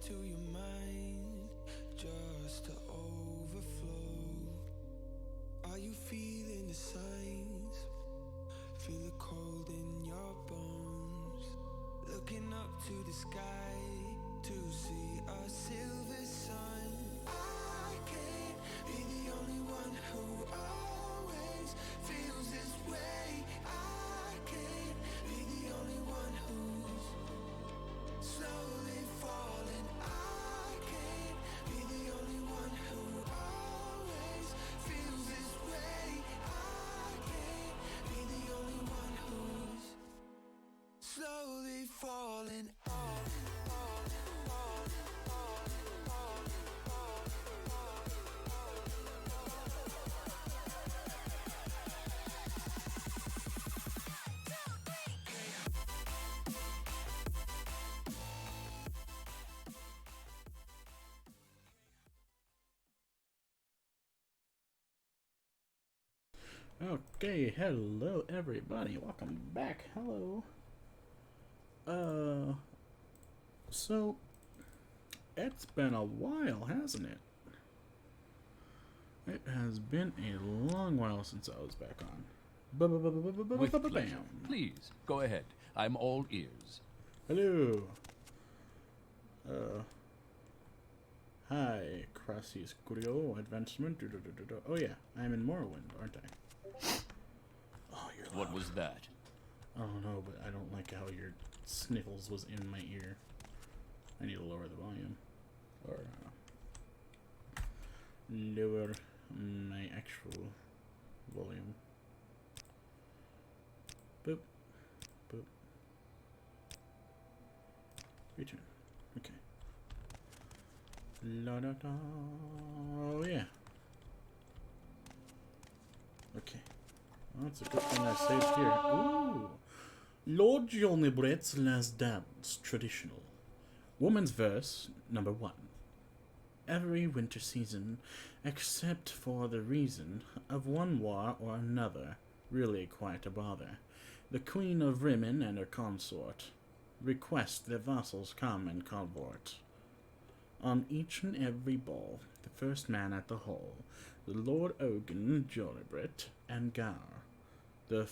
into your mind just to overflow. Are you feeling the signs? Feel the cold in your bones. Looking up to the sky to see a silver sun. I can't be the only one who always feels this way. I can't be the only one who's slowly falling. I can't be the only one who always feels this way. I can't be the only one who's slowly falling. Okay, hello everybody, welcome back. Hello. So it's been a while, hasn't it? It has been a long while since I was back on. With pleasure. Please, go ahead. I'm all ears. Hello. Hi, Crassius Curio Advancement. Oh yeah, I'm in Morrowind, aren't I? Oh, you're loud. What was that? I don't know, but I don't like how your sniffles was in my ear. I need to lower the volume. Or, lower my actual volume. Boop. Boop. Return. Okay. La da da. Oh, yeah. Okay. Well, that's a good thing I saved here. Ooh. Lord Jonibret's Last Dance, traditional. Woman's verse, number 1. Every winter season, except for the reason of one war or another, really quite a bother, the Queen of Rimmon and her consort request their vassals come and convert. On each and every ball, the first man at the hall, the Lord Ogun, Jonibret, and Gar, the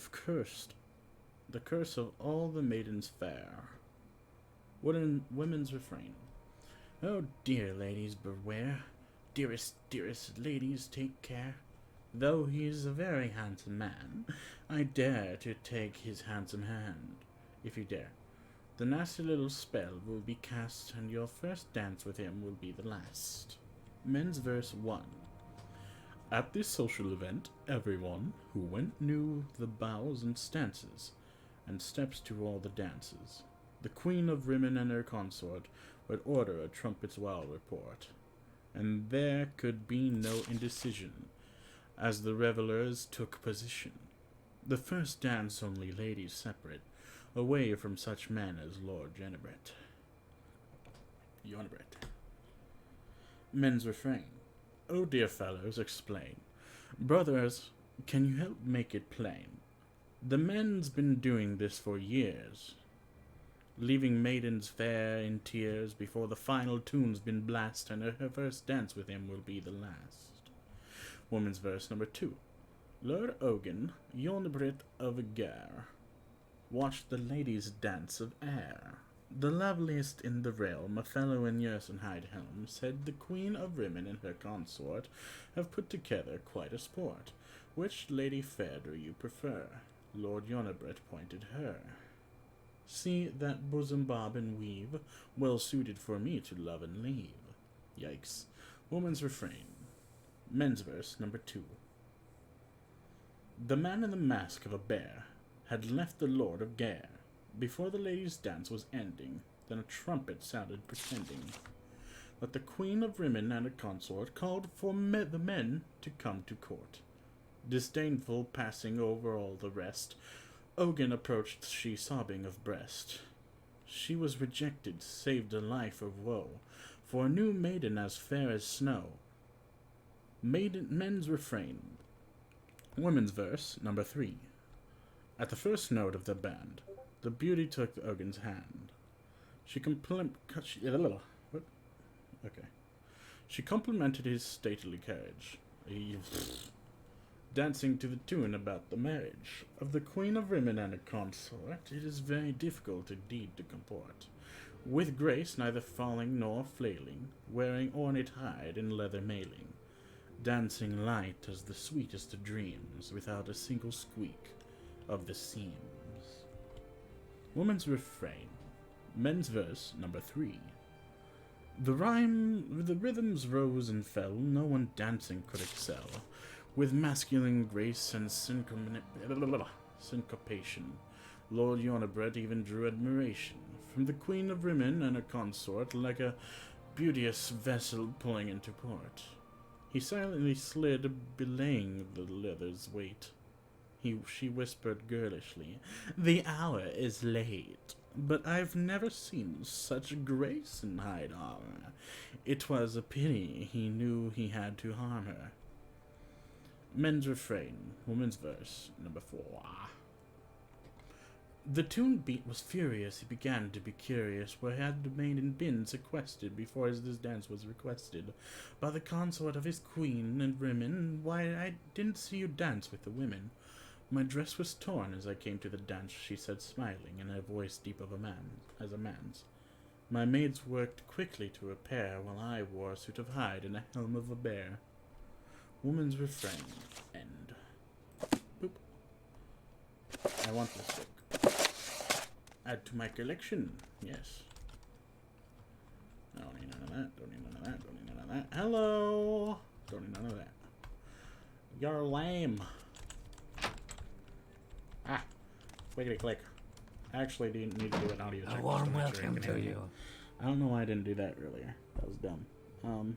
curse of all the maidens fair. Women's refrain. Oh dear ladies, beware. Dearest, dearest ladies, take care. Though he's a very handsome man, I dare to take his handsome hand, if you dare. The nasty little spell will be cast, and your first dance with him will be the last. Men's verse 1. At this social event, everyone who went knew the bows and stances, and steps to all the dances. The Queen of Rimmon and her consort would order a trumpet's wild report, and there could be no indecision, as the revelers took position. The first dance only ladies separate, away from such men as Lord Jonibret. Men's refrain. Oh dear fellows, explain. Brothers, can you help make it plain? The men's been doing this for years, leaving maidens fair in tears before the final tune's been blast, and her first dance with him will be the last. Woman's verse number 2. Lord Ogun, Jonibret of Gar, watched the ladies' dance of air. The loveliest in the realm, a fellow in Yersenhide helm, said the Queen of Rimmon and her consort have put together quite a sport. Which lady fair do you prefer? Lord Jonibret pointed her. See that bosom bob and weave, well suited for me to love and leave. Yikes. Woman's refrain. Men's verse number 2. The man in the mask of a bear had left the Lord of Gare before the ladies' dance was ending. Then a trumpet sounded pretending that the Queen of Rimmon and her consort called for the men to come to court. Disdainful passing over all the rest, Ogun approached she sobbing of breast. She was rejected, saved a life of woe, for a new maiden as fair as snow. Men's refrain. Women's verse, number 3. At the first note of the band, the beauty took Ogun's hand. She Okay. She complimented his stately carriage, dancing to the tune about the marriage of the Queen of Rimmon and her consort. It is very difficult indeed to comport, with grace neither falling nor flailing, wearing ornate hide and leather mailing, dancing light as the sweetest of dreams, without a single squeak of the seams. Woman's refrain. Men's verse, number 3. The rhythms rose and fell, no one dancing could excel, with masculine grace and syncopation. Lord Yonabret even drew admiration from the Queen of Rimmon and her consort, like a beauteous vessel pulling into port. He silently slid, belaying the leather's weight. She whispered girlishly, "The hour is late, but I've never seen such grace in hide armor. It was a pity he knew he had to harm her." Men's refrain, woman's verse, number 4. The tune beat was furious. He began to be curious. Where had the maiden been sequestered before this dance was requested by the consort of his queen and Rimmon? Why, I didn't see you dance with the women. My dress was torn as I came to the dance, she said, smiling, in a voice deep as a man's. My maids worked quickly to repair, while I wore a suit of hide and a helm of a bear. Woman's refrain. End. Boop. I want this book. Add to my collection. Yes. I don't need none of that. Don't need none of that. Don't need none of that. Hello. Don't need none of that. You're lame. Ah. Clickety click. I actually didn't need to do an audio check. A warm welcome to you. I don't know why I didn't do that earlier. That was dumb. Oh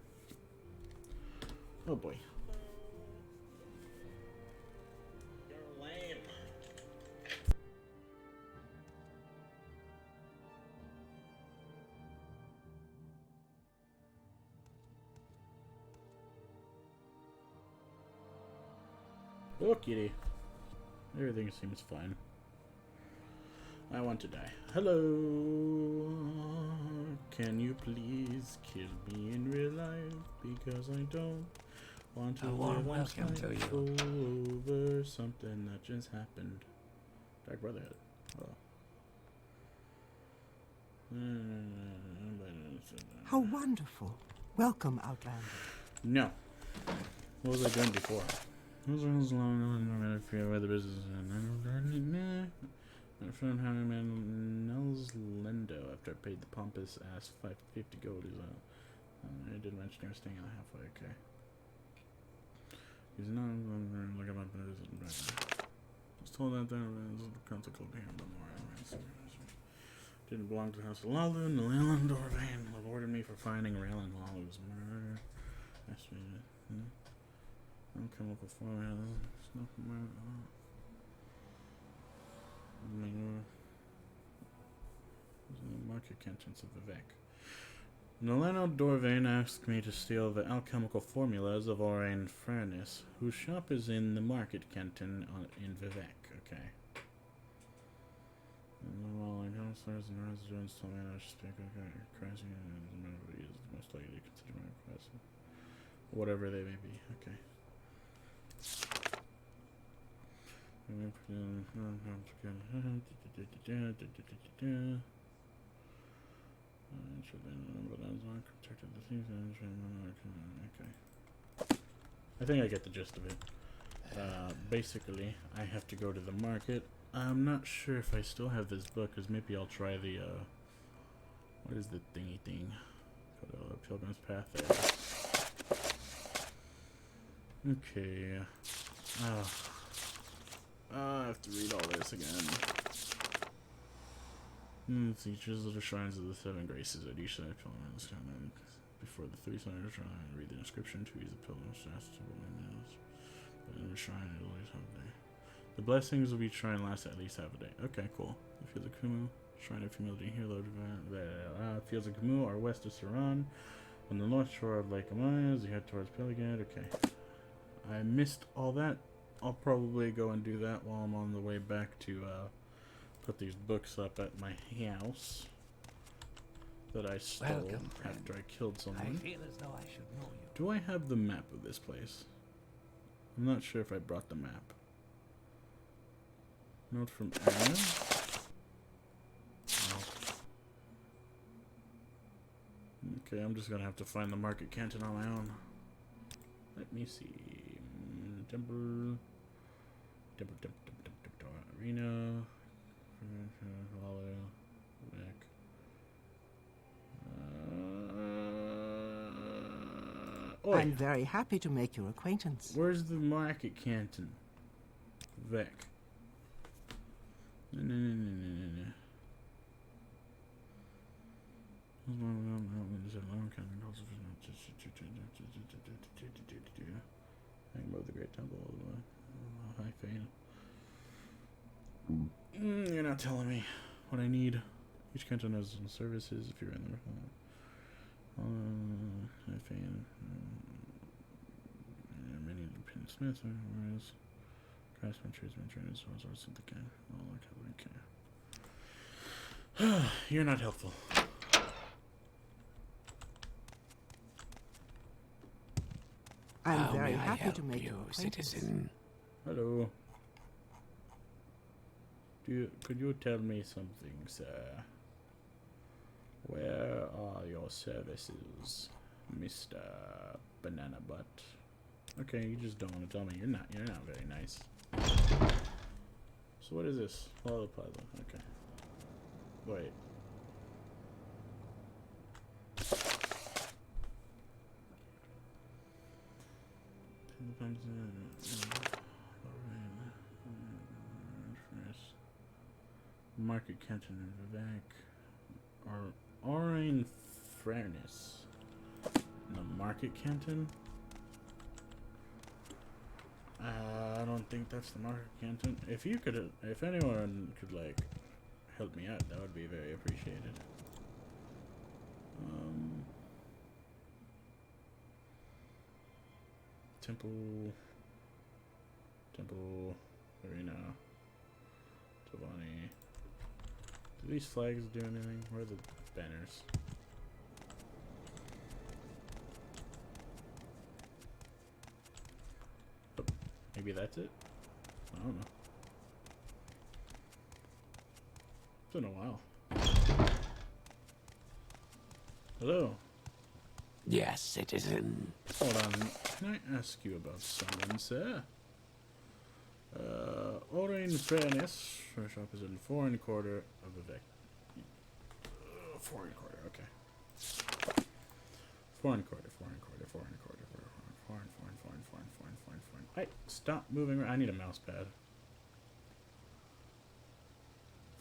boy. You're lame. Oh, kitty. Everything seems fine. I want to die. Hello. Can you please kill me in real life? Because I don't want to live on cycle over something that just happened. Dark Brotherhood. Oh. How wonderful. Welcome, Outlander. No. What was I doing before? Nels Lendo after I paid the pompous ass $550 gold. I did mention he was staying in the halfway. Okay. He's not look at my business. I was told that there was a consequence here, but more. Didn't belong to the House of Lalu, and the Leyland Dorvain rewarded me for finding Raylan Lalu's murder. That's me. Chemical formula. Market contents of Vivek. Nolano Dorvain asked me to steal the alchemical formulas of Orain Furnace, whose shop is in the market canton in Vivek. Okay. Well, I don't stars and residents told me I should speak. Okay, crazy is the most likely to consider my request. Whatever they may be. Okay. I think I get the gist of it. Basically, I have to go to the market. I'm not sure if I still have this book, because maybe I'll try the, what is the thingy thing? Go to Pilgrim's Path there. Okay. I have to read all this again. Features of the shrines of the 7 graces at each side of pilgrims. Before the 3 sides of shrine, read the inscription to use the pilgrim's staff to meals. But in the shrine, it always have a day. The blessings of each shrine last at least half a day. Okay, cool. The Fields of Kumu, Shrine of Humility, Hero Fields of Kumu are west of Saran, on the north shore of Lake Amaya as you head towards Peligad. Okay. I missed all that. I'll probably go and do that while I'm on the way back to put these books up at my house. that I stole Welcome, friend. after I killed I someone. feel as though I should know you. Do I have the map of this place? I'm not sure if I brought the map. Note from Aaron. Okay, I'm just gonna have to find the market canton on my own. Let me see. Temple. Arena. Back. I'm very happy to make your acquaintance. Where's the market canton? Vec. Hang above the Great Temple. High Fane. You're not telling me what I need. Each canton has some services if you're in there. High Fane. Many Smith. Whereas craftsman, tradesman, trainers, all sorts of the kind. Okay. You're not helpful. I'm very happy to make your acquaintance. citizen? Hello. Could you tell me something, sir? Where are your services, Mr. Banana Butt? Okay, you just don't want to tell me. You're not very nice. So what is this? Follow the puzzle. Okay. Wait. Market Canton and Vivek are Orain Fairness in the Market Canton. I don't think that's the Market Canton. If anyone could like help me out, that would be very appreciated. Temple, Arena, Tavani. Do these flags do anything? Where are the banners? Oh, maybe that's it? I don't know. It's been a while. Hello. Yes, citizen. Hold on. Can I ask you about someone, sir? Orain Fairness. First shop is in foreign quarter of the Vec. Foreign quarter, okay. Foreign quarter. Hey, stop moving around. I need a mouse pad.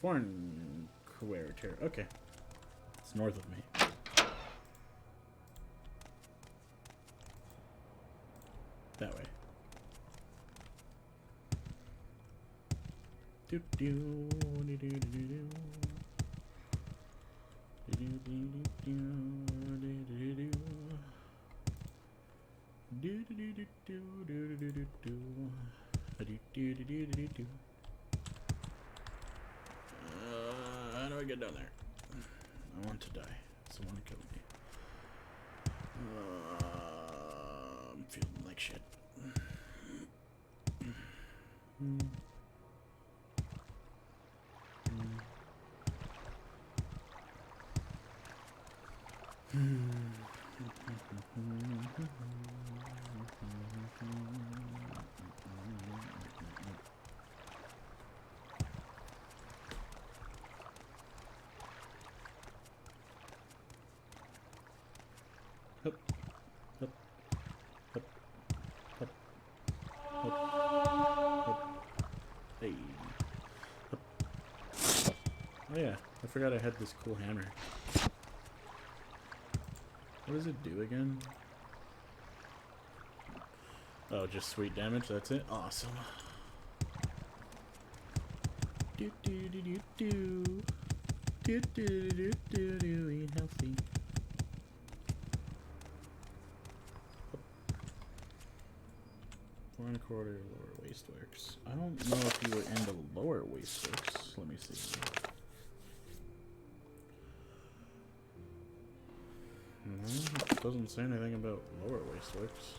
Foreign quarter, okay. It's north of me. That way. Do do do do do do. Do do do do do do do do do do do do do do. How do I get down there? I want to die. Someone kill me. I'm feeling like shit. Hup, hup, hup, hup, hup, hup. Hey. Hup. Oh yeah, I forgot I had this cool hammer. What does it do again? Oh, just sweet damage, that's it? Awesome. Do do do do do. Do do do do do. Eat healthy. Foreign quarter, lower wasteworks. I don't know if you were in the lower wasteworks. Let me see. It doesn't say anything about lower waist works.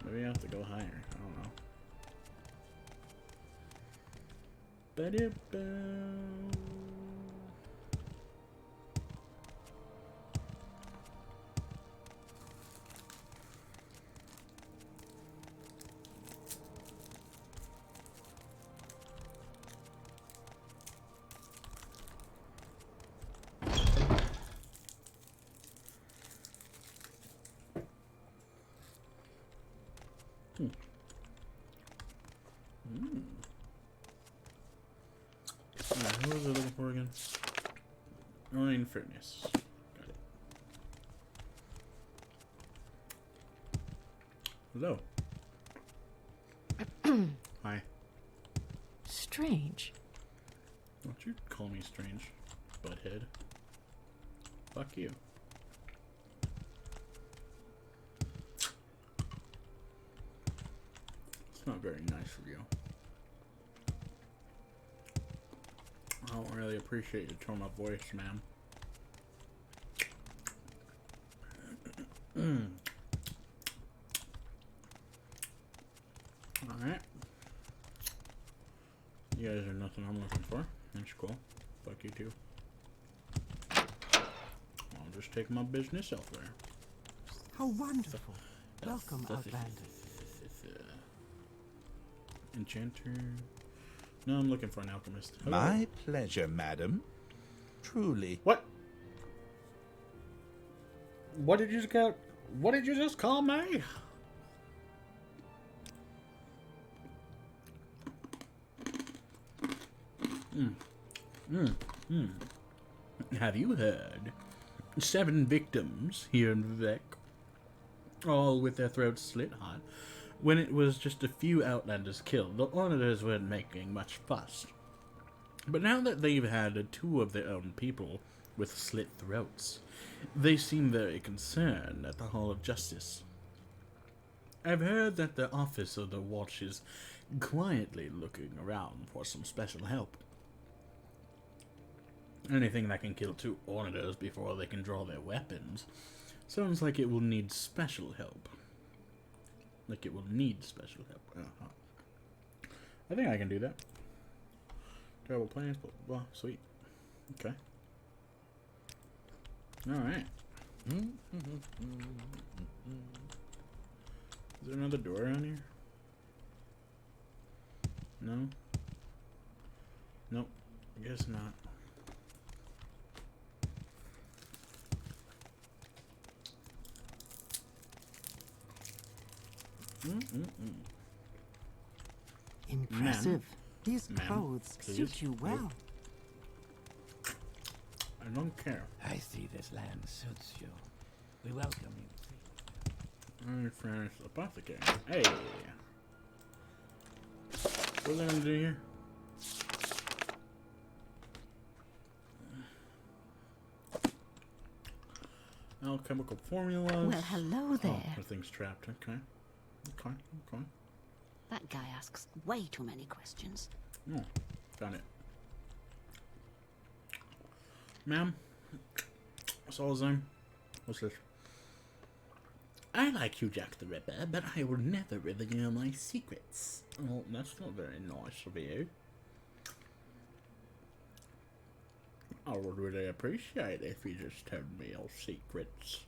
Maybe I have to go higher. I don't know. Ba-da-ba. Alright, who was I looking for again? Marine furnace. Got it. Hello. Hi. Strange. Don't you call me strange, butthead. Fuck you. It's not very nice of you. I don't really appreciate your tone of voice, ma'am. Alright. You guys are nothing I'm looking for. That's cool. Fuck you too. I'll just take my business elsewhere. How wonderful. Welcome, Outlander. Enchanter. No, I'm looking for an alchemist. Hello. My pleasure, madam. Truly. What? What did you just call me? Have you heard? 7 victims here in Vivek, all with their throats slit hot. When it was just a few outlanders killed, the auditors weren't making much fuss. But now that they've had 2 of their own people with slit throats, they seem very concerned at the Hall of Justice. I've heard that the Office of the Watch is quietly looking around for some special help. Anything that can kill 2 auditors before they can draw their weapons sounds like it will need special help. Like it will need special help. I think I can do that. Terrible plans, but well, sweet. Okay. Alright. Is there another door around here? No? Nope. I guess not. Impressive. These Ma'am, clothes please. suit you well. I don't care. I see this land suits you. We welcome you. Alright, French apothecary. Hey! What are they gonna do here? Alchemical formulas. Well, hello there. Oh, the thing's trapped. Okay. Okay. Okay. That guy asks way too many questions. Oh, got it. Ma'am, Solzheim, what's this? I like you, Jack the Ripper, but I will never reveal my secrets. Oh, that's not very nice of you. I would really appreciate if you just told me your secrets.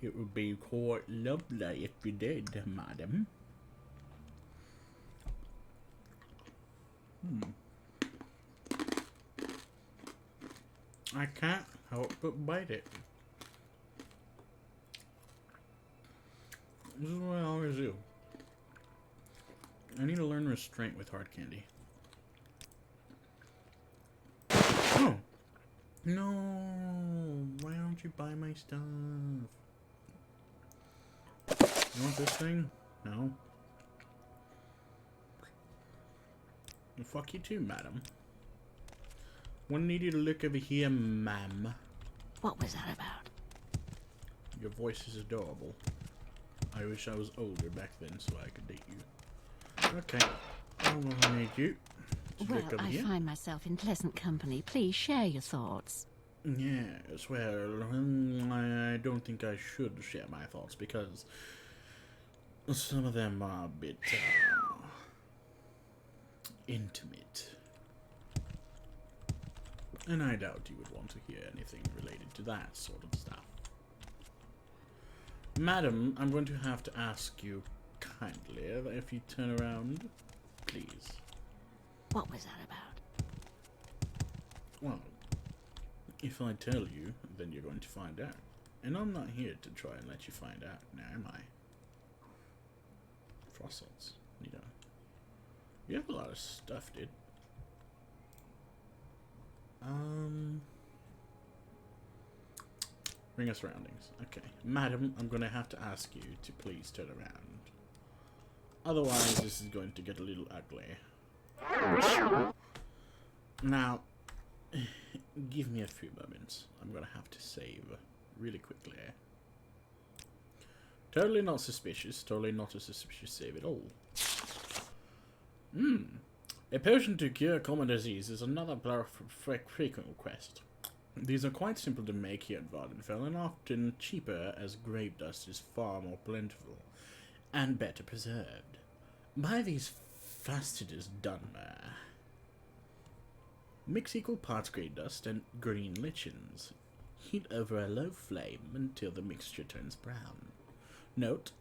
It would be quite lovely if you did, madam. I can't help but bite it. This is what I always do. I need to learn restraint with hard candy. Oh! No! Why don't you buy my stuff? You want this thing? No? Well, fuck you too, madam. One need you to look over here, ma'am. What was that about? Your voice is adorable. I wish I was older back then so I could date you. Okay. I will need you to Well, look over I here. find myself in pleasant company. Please share your thoughts. Yes, well, I don't think I should share my thoughts because some of them are a bit intimate. And I doubt you would want to hear anything related to that sort of stuff. Madam, I'm going to have to ask you kindly if you turn around, please. What was that about? Well, if I tell you, then you're going to find out. And I'm not here to try and let you find out, now am I? Frostsalts, you know. You have a lot of stuff, dude. Ring of surroundings. Okay. Madam, I'm gonna have to ask you to please turn around. Otherwise, this is going to get a little ugly. Now, give me a few moments. I'm gonna have to save really quickly. Totally not suspicious. Totally not a suspicious save at all. A potion to cure common disease is another frequent request. These are quite simple to make here at Vardenfell and often cheaper as grave dust is far more plentiful and better preserved. Buy these fastidious Dunmer. Mix equal parts grey dust and green lichens. Heat over a low flame until the mixture turns brown. Notes.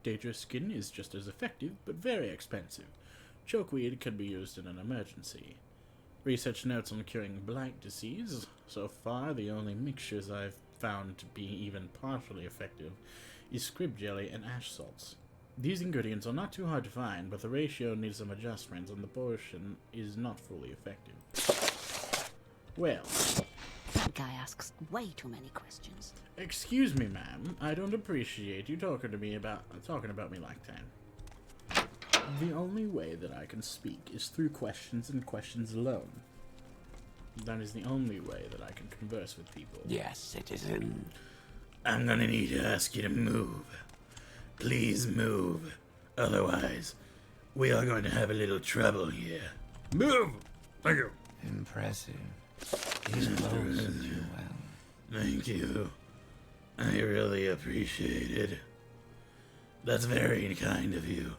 Dangerous skin is just as effective, but very expensive. Chokeweed can be used in an emergency. Research notes on curing blight disease. So far, the only mixtures I've found to be even partially effective is scrib jelly and ash salts. These ingredients are not too hard to find, but the ratio needs some adjustments and the potion is not fully effective. Well, That guy asks way too many questions. excuse me, ma'am. I don't appreciate you talking about me like that. The only way that I can speak is through questions and questions alone. That is the only way that I can converse with people. Yes, citizen. I'm gonna need to ask you to move. Please move. Otherwise, we are going to have a little trouble here. Move! Thank you. Impressive. He's close to you well. Thank you. I really appreciate it. That's very kind of you.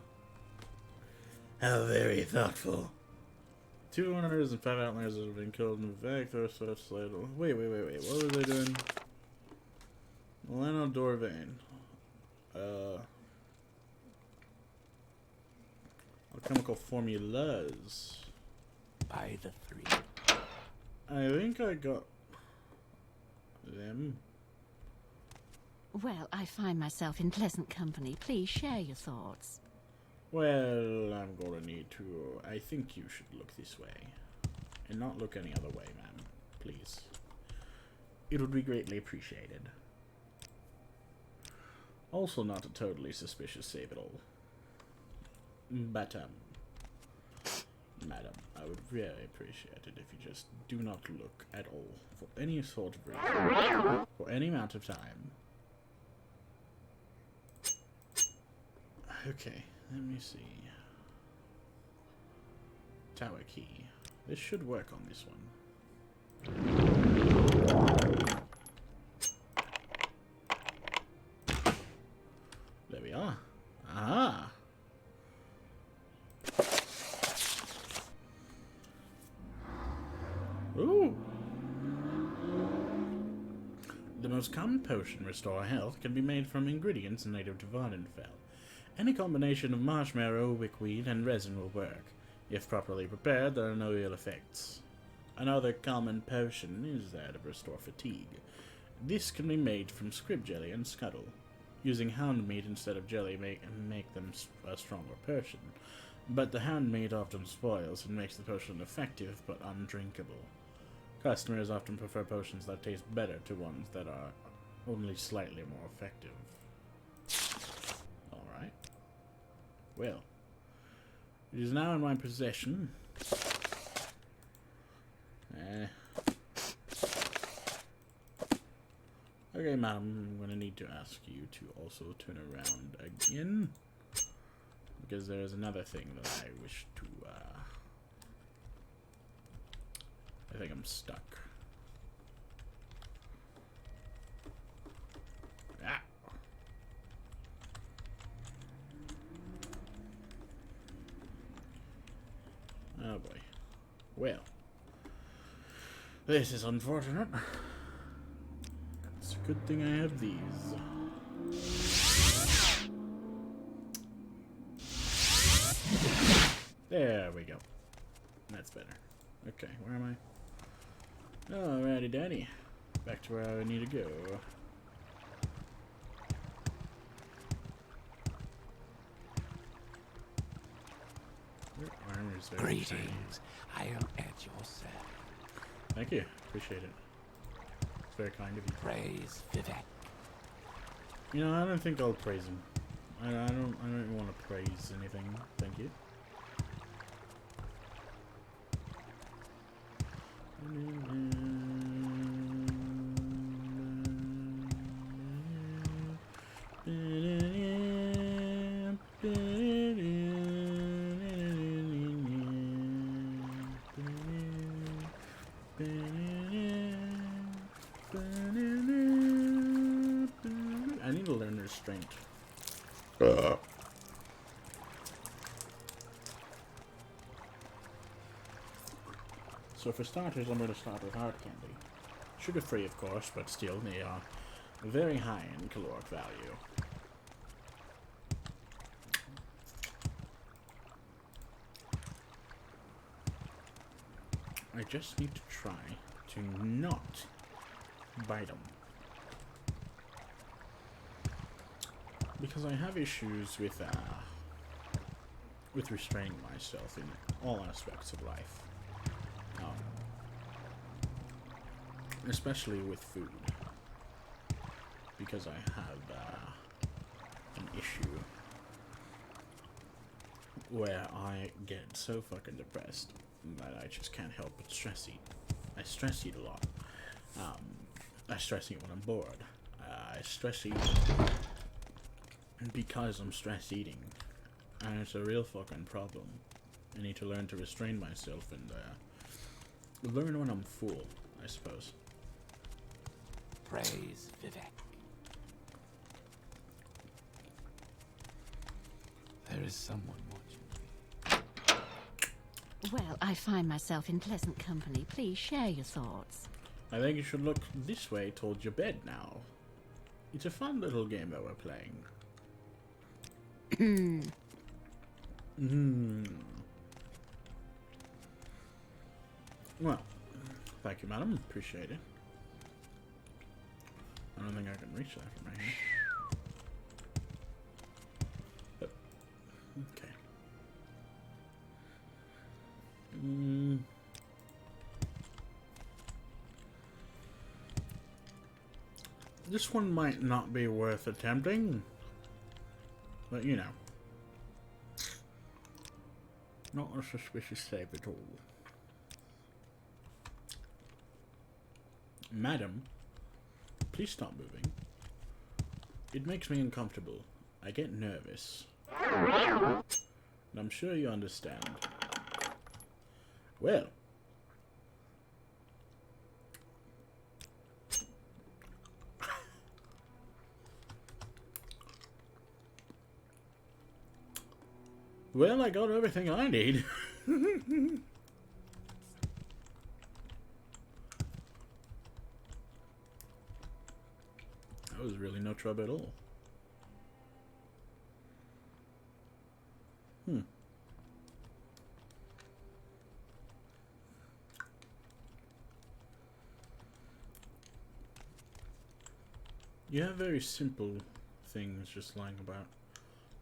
How very thoughtful. 2 hunters and 5 outlanders have been killed in the Vector, so it's like... Wait. What were they doing? Milano Dorvain. Alchemical formulas. By the 3. I think I got them. Well, I find myself in pleasant company. Please share your thoughts. Well, I'm gonna need to... I think you should look this way. And not look any other way, ma'am. Please. It would be greatly appreciated. Also not a totally suspicious save at all. But, madam, I would very appreciate it if you just do not look at all for any sort of reason, for any amount of time. Okay, let me see. Tower key. This should work on this one. There we are. Ah! Ooh! The most common potion, Restore Health, can be made from ingredients native to Vardenfell. Any combination of marshmallow, wickweed, and resin will work. If properly prepared, there are no ill effects. Another common potion is that of Restore Fatigue. This can be made from scrib jelly and scuttle. Using hound meat instead of jelly make them a stronger potion, but the hound meat often spoils and makes the potion effective but undrinkable. Customers often prefer potions that taste better to ones that are only slightly more effective. Alright. Well, it is now in my possession. Okay, madam, I'm going to need to ask you to also turn around again, because there is another thing that I wish to I think I'm stuck. Ah. Oh boy. Well. This is unfortunate. It's a good thing I have these. There we go. That's better. Okay, where am I? Alrighty, Danny. Back to where I need to go. Your armor's very tiny. Greetings. I am at your service. Thank you. Appreciate it. It's very kind of you. Praise Vivek. You know, I don't think I'll praise him. I don't even want to praise anything. Thank you. I need to learn restraint. So for starters, I'm going to start with hard candy. Sugar-free, of course, but still, they are very high in caloric value. I just need to try to not bite them. Because I have issues with restraining myself in all aspects of life. Especially with food. Because I have an issue where I get so fucking depressed that I just can't help but stress eat. I stress eat a lot. I stress eat when I'm bored. I stress eat because I'm stress eating. And it's a real fucking problem. I need to learn to restrain myself and learn when I'm full, I suppose. Praise Vivek. There is someone watching me. Well, I find myself in pleasant company. Please share your thoughts. I think you should look this way towards your bed now. It's a fun little game that we're playing. Well, thank you, madam. Appreciate it. I don't think I can reach that from right here. But, okay. This one might not be worth attempting, but you know, not a suspicious save at all. Madam, please stop moving. It makes me uncomfortable. I get nervous. And I'm sure you understand. Well. Well, I got everything I need. That was really no trouble at all. You have very simple things just lying about.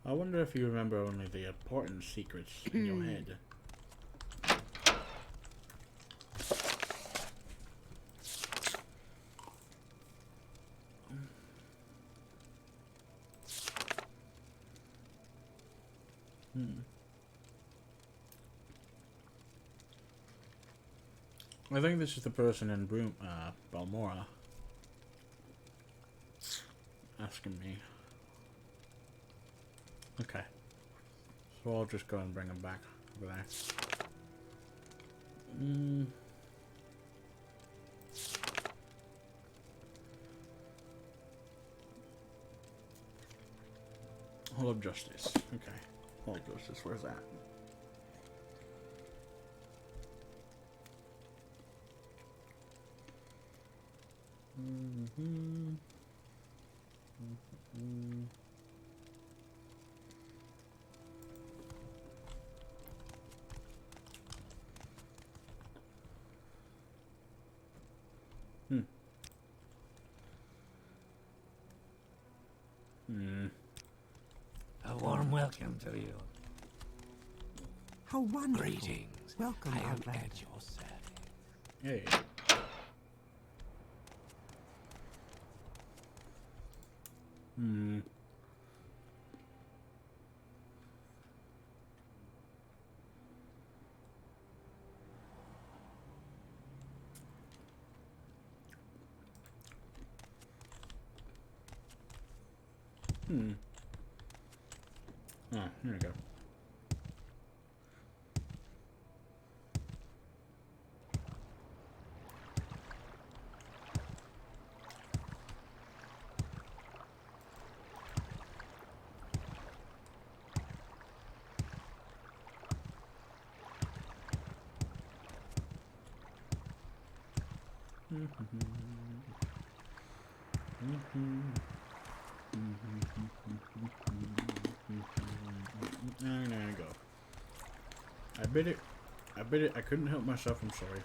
I wonder if you remember only the important secrets in your head. I think this is the person in Balmora asking me. Okay. So I'll just go and bring him back over there. Hall of Justice. Okay. Hall of Justice, where's that? Mm-hmm. Mm-hmm. Hmm. Hmm. A warm welcome to you. How wonderful. Greetings. Welcome, I am Outlander. at your service. Hey. Hmm. Hmm. Oh, here we go. There you go. I bit it. I bit it. I couldn't help myself. I'm sorry.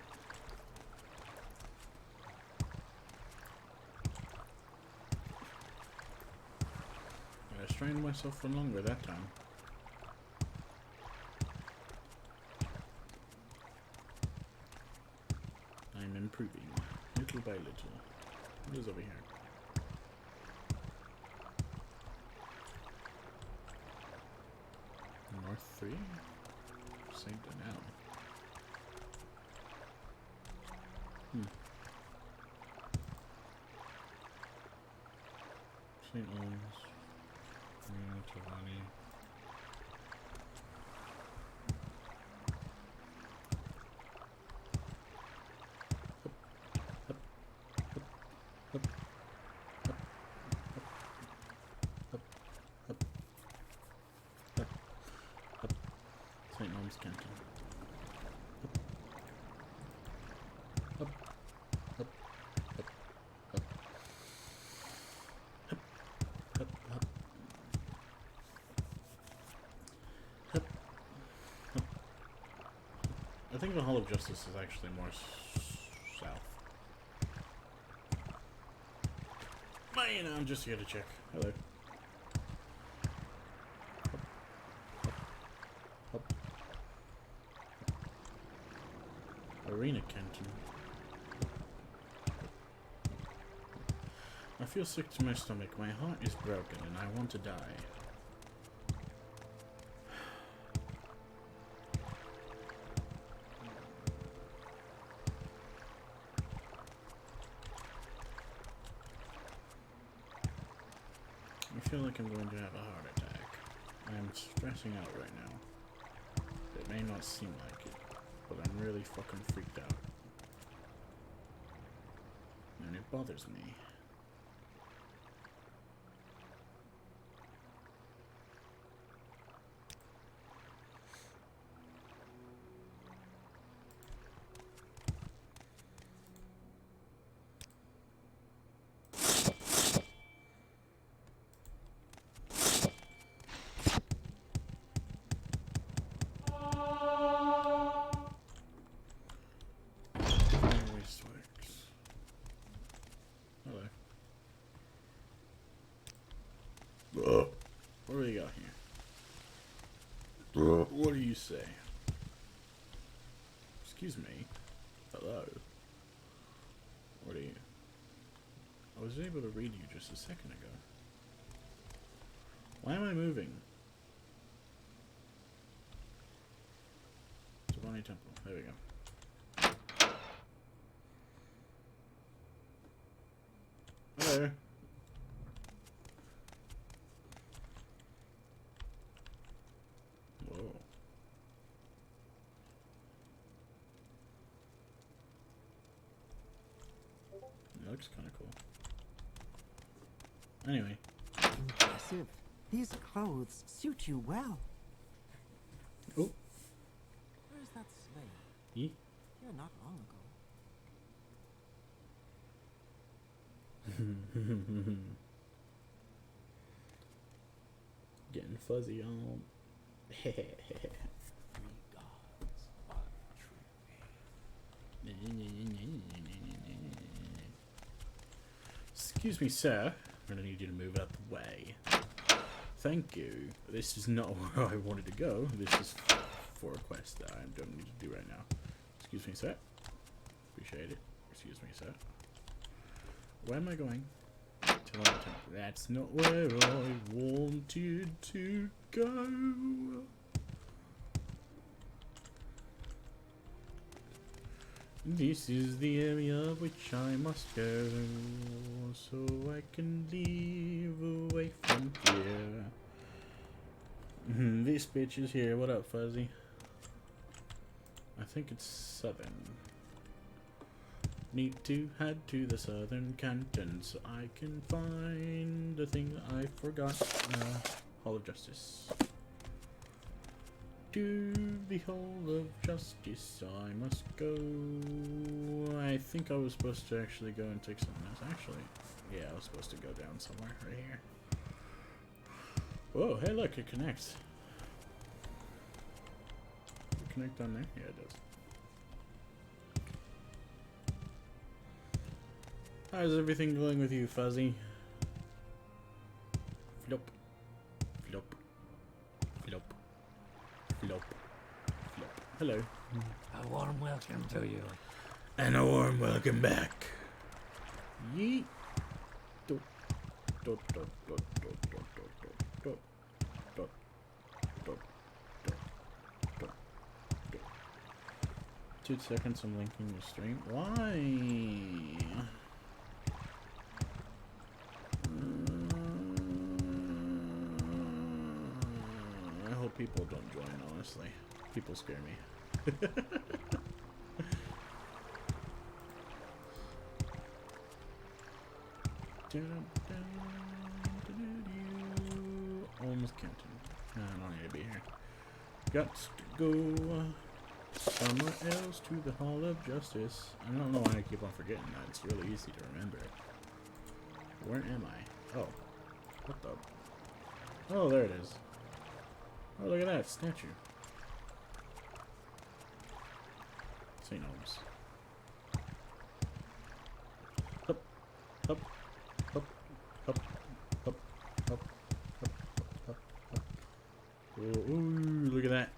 I restrained myself for longer that time. I'm improving, little by little. What is over here? North 3? St. Danelle. St. Owens. Tavani. St. Owens, Canton. Up, up, up, up, up, up, up, up, up. I think the Hall of Justice is actually more south. But, you know, I'm just here to check. Hello. Up. Arena Canton. I feel sick to my stomach. My heart is broken and I want to die. I feel like I'm going to have a heart attack. I am stressing out right now. It may not seem like it, but I'm really fucking freaked out. And it bothers me. Wasteworks. Hello. What do we got here? What do you say? Excuse me. Hello. What are you? I was able to read you just a second ago. Why am I moving? Tavani Temple. There we go. Hello. Whoa. It looks kind of cool. Anyway. Impressive. These clothes suit you well. Oh. Where's that slave? Ye? Here not long ago. Getting fuzzy on. Excuse me, sir. I'm gonna need you to move out the way. Thank you. This is not where I wanted to go. This is for a quest that I don't need to do right now. Excuse me, sir. Appreciate it. Excuse me, sir. Where am I going? That's not where I wanted to go. This is the area which I must go, so I can leave away from here. This bitch is here. What up, Fuzzy? I think it's southern. Need to head to the southern canton so I can find the thing that I forgot. Hall of Justice. To the Hall of Justice I must go. I think I was supposed to actually go and take something else. Actually, yeah, I was supposed to go down somewhere right here. Whoa, hey look, it connects. Does it connect on there? Yeah, it does. How's everything going with you, Fuzzy? Flop. Flop. Flop. Flop. Flop. Hello. A warm welcome to you. And a warm welcome back. Yeet. Dot, dot, dot, dot, dot, dot, dot, dot, dot, dot, dot, dot. 2 seconds, I'm linking your stream. Why? I hope people don't join, honestly. People scare me. Almost Canton. I don't need to be here. Got to go somewhere else to the Hall of Justice. I don't know why I keep on forgetting that. It's really easy to remember. Where am I? Oh. What the? Oh, there it is. Oh, look at that statue. St. Holmes. Hup, hup, hup, hup, hup, hup, hup, hup, hup. Ooh, look at that.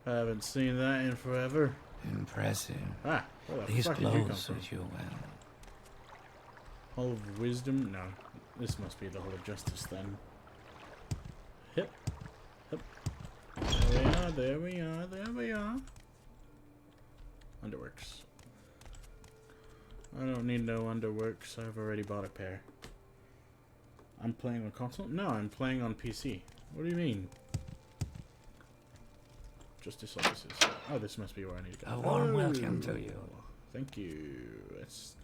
I haven't seen that in forever. Impressive. Ah, where the These fuck did you come clothes from? suit you well. Hall of Wisdom? No. This must be the Hall of Justice then. Hip. Hip. There we are, there we are, there we are. Underworks. I don't need no underworks. I've already bought a pair. I'm playing on console? No, I'm playing on PC. What do you mean? Justice offices. Oh, this must be where I need to go. A warm welcome to you. Thank you. That's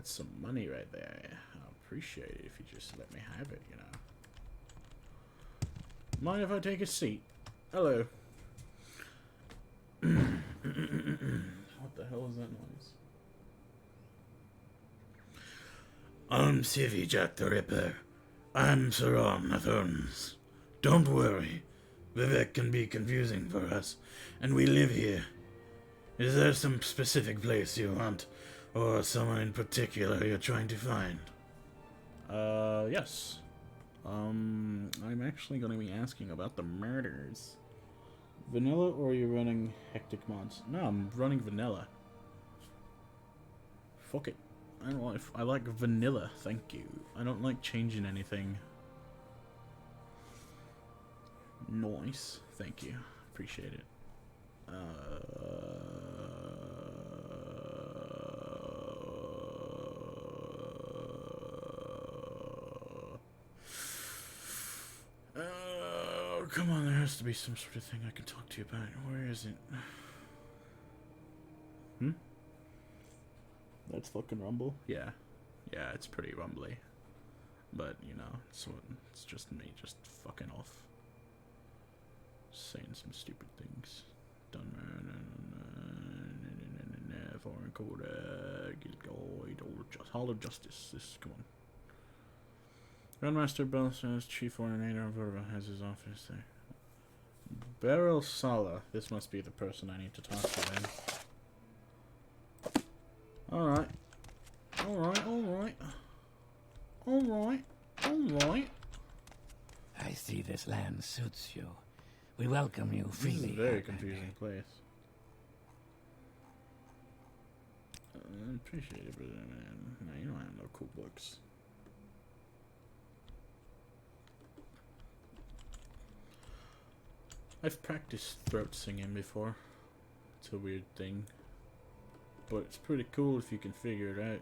some money right there. I appreciate it if you just let me have it, you know. Mind if I take a seat? Hello. What the hell is that noise? I'm Civvy Jack the Ripper. I'm Saram Nathorns. Don't worry. Vivek can be confusing for us, and we live here. Is there some specific place you want, or someone in particular you're trying to find? Yes. I'm actually going to be asking about the murders. Vanilla, or are you running hectic mods? No, I'm running vanilla. Fuck it. I like vanilla, thank you. I don't like changing anything. Nice, thank you. Appreciate it. Come on, there has to be some sort of thing I can talk to you about. Where is it? That's fucking Rumble? Yeah. Yeah, it's pretty rumbly. But, you know, it's just me just fucking off. Saying some stupid things. Foreign Code, Hall of Justice. This, come on. Grandmaster Bell says Chief Ordinator of Verva has his office there. Beryl Sala. This must be the person I need to talk to then. Alright. Alright. I see this land suits you. We welcome you This freely. is a very confusing place. I appreciate it, but man, no, you don't have no cool books. I've practiced throat singing before. It's a weird thing. But it's pretty cool if you can figure it out.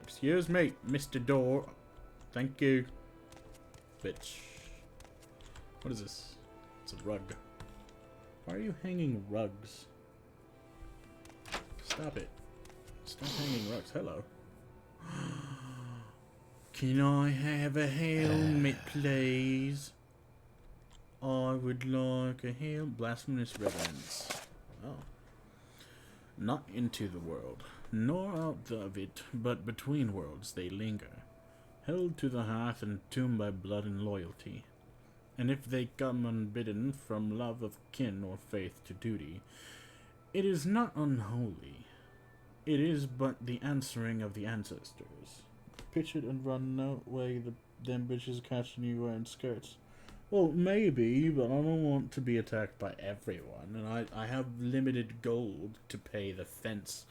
Excuse me, Mr. Door. Thank you. Bitch. What is this? It's a rug. Why are you hanging rugs? Stop it. Stop hanging rugs. Hello. Can I have a helmet, please? I would like a helmet. Blasphemous reverence. Oh. Not into the world, nor out of it, but between worlds they linger, held to the hearth and tombed by blood and loyalty. And if they come unbidden from love of kin or faith to duty, it is not unholy. It is but the answering of the ancestors. Pitch it and run no way them bitches catching you wearing skirts. Well, maybe, but I don't want to be attacked by everyone, and I have limited gold to pay the fence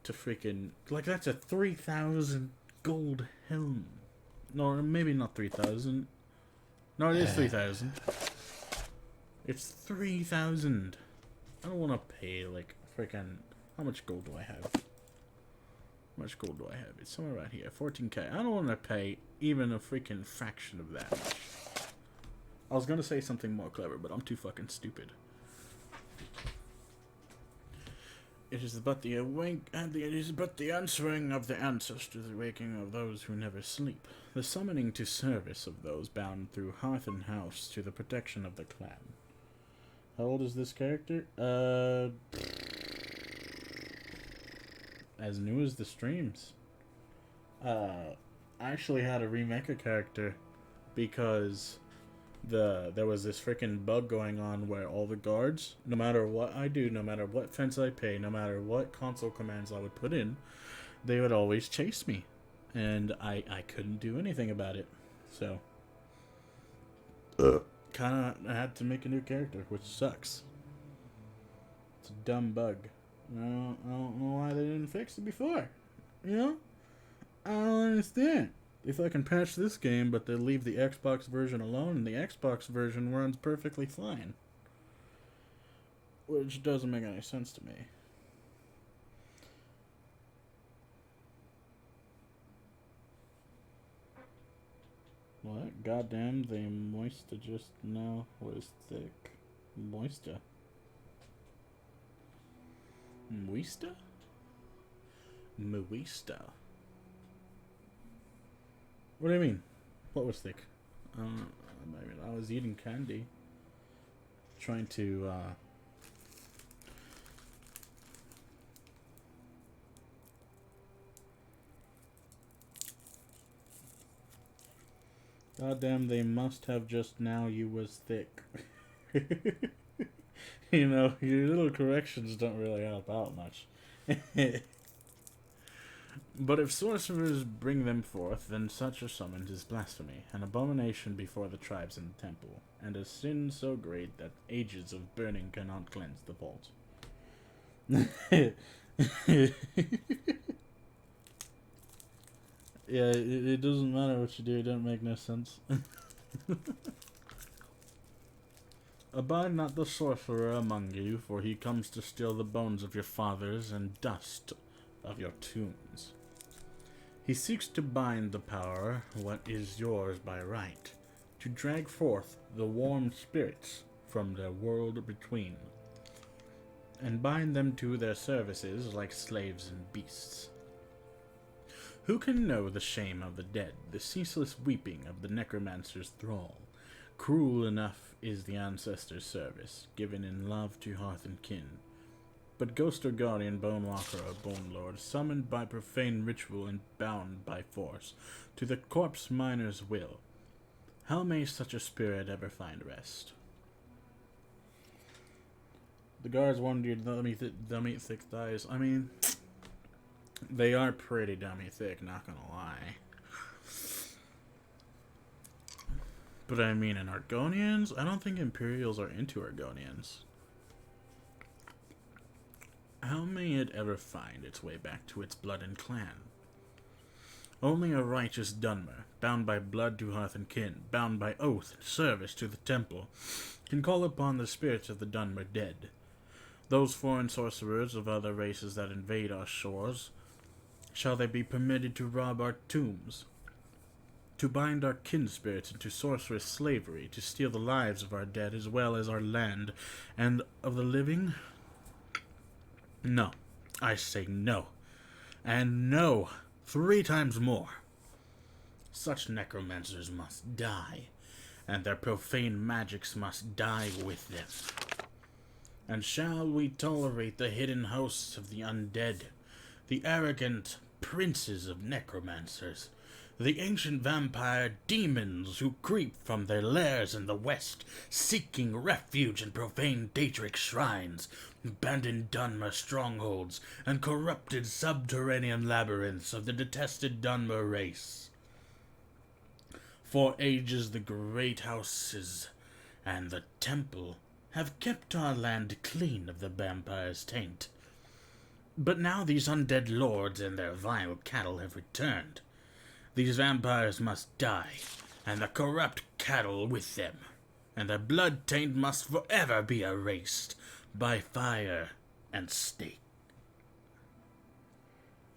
to freaking... Like, that's a 3,000 gold helm. No, maybe not 3,000. No, it is 3,000. It's 3,000. I don't want to pay, like, freaking... How much gold do I have? How much gold do I have? It's somewhere right here. 14k. I don't want to pay even a freaking fraction of that much. I was gonna say something more clever, but I'm too fucking stupid. It is but the answering of the ancestors, the waking of those who never sleep, the summoning to service of those bound through hearth and house to the protection of the clan. How old is this character? As new as the streams. I actually had to remake a character because there was this freaking bug going on where all the guards, no matter what I do, no matter what fence I pay, no matter what console commands I would put in, they would always chase me. And I couldn't do anything about it. So, kinda had to make a new character, which sucks. It's a dumb bug. I don't know why they didn't fix it before. You know? I don't understand. If I can patch this game, but they leave the Xbox version alone, and the Xbox version runs perfectly fine. Which doesn't make any sense to me. What? Goddamn, the moista just now was thick. Moista? Moista? Moista. What do you mean? What was thick? I mean, I was eating candy. Trying to, Goddamn, they must have just now you was thick. You know, your little corrections don't really help out much. But if sorcerers bring them forth, then such a summons is blasphemy, an abomination before the tribes in the temple, and a sin so great that ages of burning cannot cleanse the vault. Yeah, it doesn't matter what you do, it don't make no sense. Abide not the sorcerer among you, for he comes to steal the bones of your fathers and dust of your tombs. He seeks to bind the power, what is yours by right, to drag forth the warm spirits from the world between, and bind them to their services like slaves and beasts. Who can know the shame of the dead, the ceaseless weeping of the necromancer's thrall? Cruel enough is the ancestor's service, given in love to hearth and kin. But ghost or guardian, bone walker or bone lord, summoned by profane ritual and bound by force to the corpse miner's will, how may such a spirit ever find rest? The guards wanted you to dummy thick thighs. I mean, they are pretty dummy thick, not gonna lie. But I mean, in Argonians, I don't think Imperials are into Argonians. How may it ever find its way back to its blood and clan? Only a righteous Dunmer, bound by blood to hearth and kin, bound by oath and service to the temple, can call upon the spirits of the Dunmer dead. Those foreign sorcerers of other races that invade our shores, shall they be permitted to rob our tombs? To bind our kin spirits into sorcerous slavery, to steal the lives of our dead as well as our land, and of the living? No. I say no. And no. 3 times more. Such necromancers must die, and their profane magics must die with them. And shall we tolerate the hidden hosts of the undead, the arrogant princes of necromancers, the ancient vampire demons who creep from their lairs in the west, seeking refuge in profane Daedric shrines, abandoned Dunmer strongholds, and corrupted subterranean labyrinths of the detested Dunmer race? For ages the great houses and the temple have kept our land clean of the vampire's taint. But now these undead lords and their vile cattle have returned. These vampires must die, and the corrupt cattle with them, and their blood taint must forever be erased by fire and stake.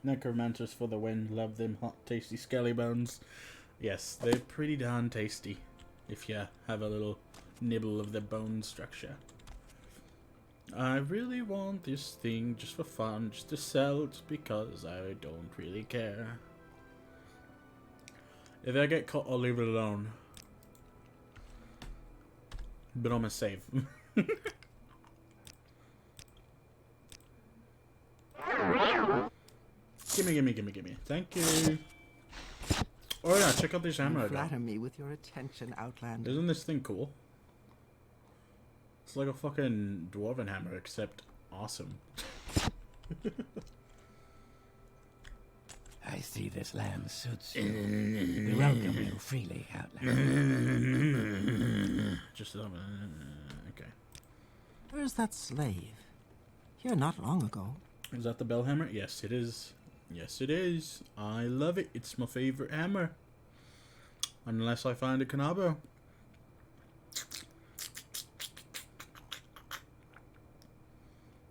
Necromancers for the win, love them hot tasty skelly bones. Yes, they're pretty darn tasty, if you have a little nibble of the bone structure. I really want this thing just for fun, just to sell it because I don't really care. If I get caught, I'll leave it alone. But I'm gonna save. Gimme. Thank you. Oh yeah, check out this hammer I You got. flatter me with your attention, Outlander. Isn't this thing cool? It's like a fucking dwarven hammer, except awesome. I see this land suits you. We welcome you freely, Outlander. Just okay. Where's that slave? Here not long ago. Is that the bell hammer? Yes, it is. Yes, it is. I love it. It's my favorite hammer. Unless I find a Kanabo.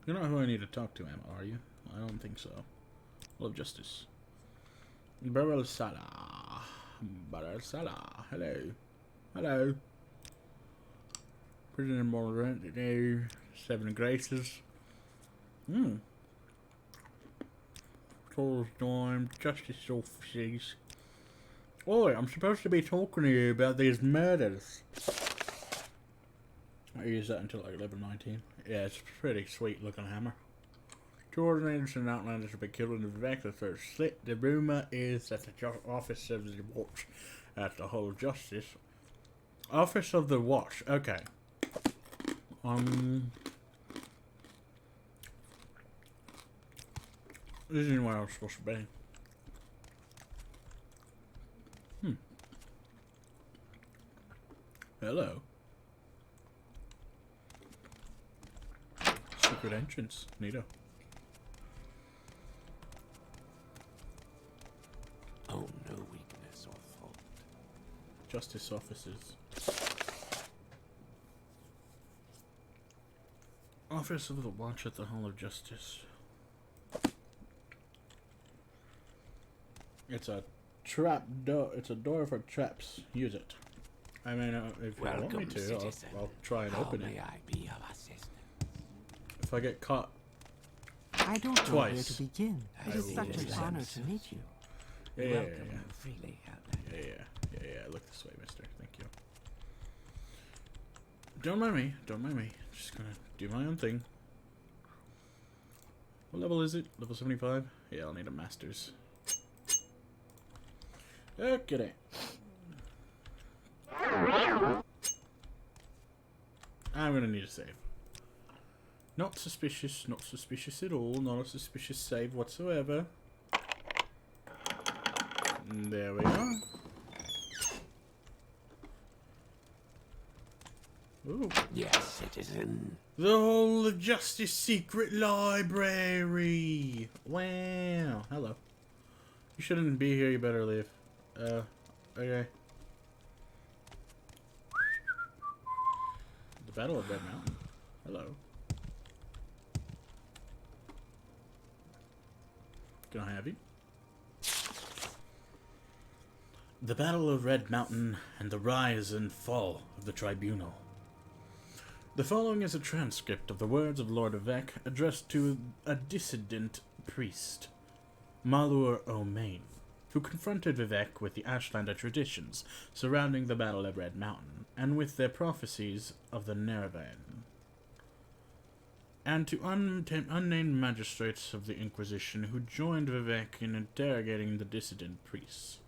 You're not who I need to talk to, Emma, are you? I don't think so. Love justice. Barrel Salah. Hello. Hello. Prisoner Morrowind today. 7 Graces. Souls Dime. Justice offices. Oi, I'm supposed to be talking to you about these murders. I use that until like level 19. Yeah, it's a pretty sweet looking hammer. 2 innocent outlanders have been killed in the Vector first slit. The rumor is that the Office of the Watch at the Hall of Justice. Office of the Watch, okay. This isn't where I was supposed to be. Hello. Secret entrance. Neato. Oh, no weakness or fault. Justice officers. Office of the Watch at the Hall of Justice. It's a trap door. It's a door for traps. Use it. I mean, if you want me to, I'll try and open it. May I be of assistance? If I get caught I don't know where twice. to begin. I It is see such this an land honor to suits meet you. We Yeah, welcome yeah, you freely, Outlander. Yeah. Look this way, mister. Thank you. Don't mind me. Just gonna do my own thing. What level is it? Level 75? Yeah, I'll need a master's. Okay. I'm gonna need a save. Not suspicious at all. Not a suspicious save whatsoever. There we are. Ooh. Yes, citizen. The whole of Justice Secret Library! Wow. Hello. You shouldn't be here, you better leave. Okay. The Battle of Red Mountain. Hello. Can I have you? The Battle of Red Mountain and the Rise and Fall of the Tribunal. The following is a transcript of the words of Lord Vivek addressed to a dissident priest, Malur O'Main, who confronted Vivek with the Ashlander traditions surrounding the Battle of Red Mountain and with their prophecies of the Nerevan, and to unnamed magistrates of the Inquisition who joined Vivek in interrogating the dissident priests.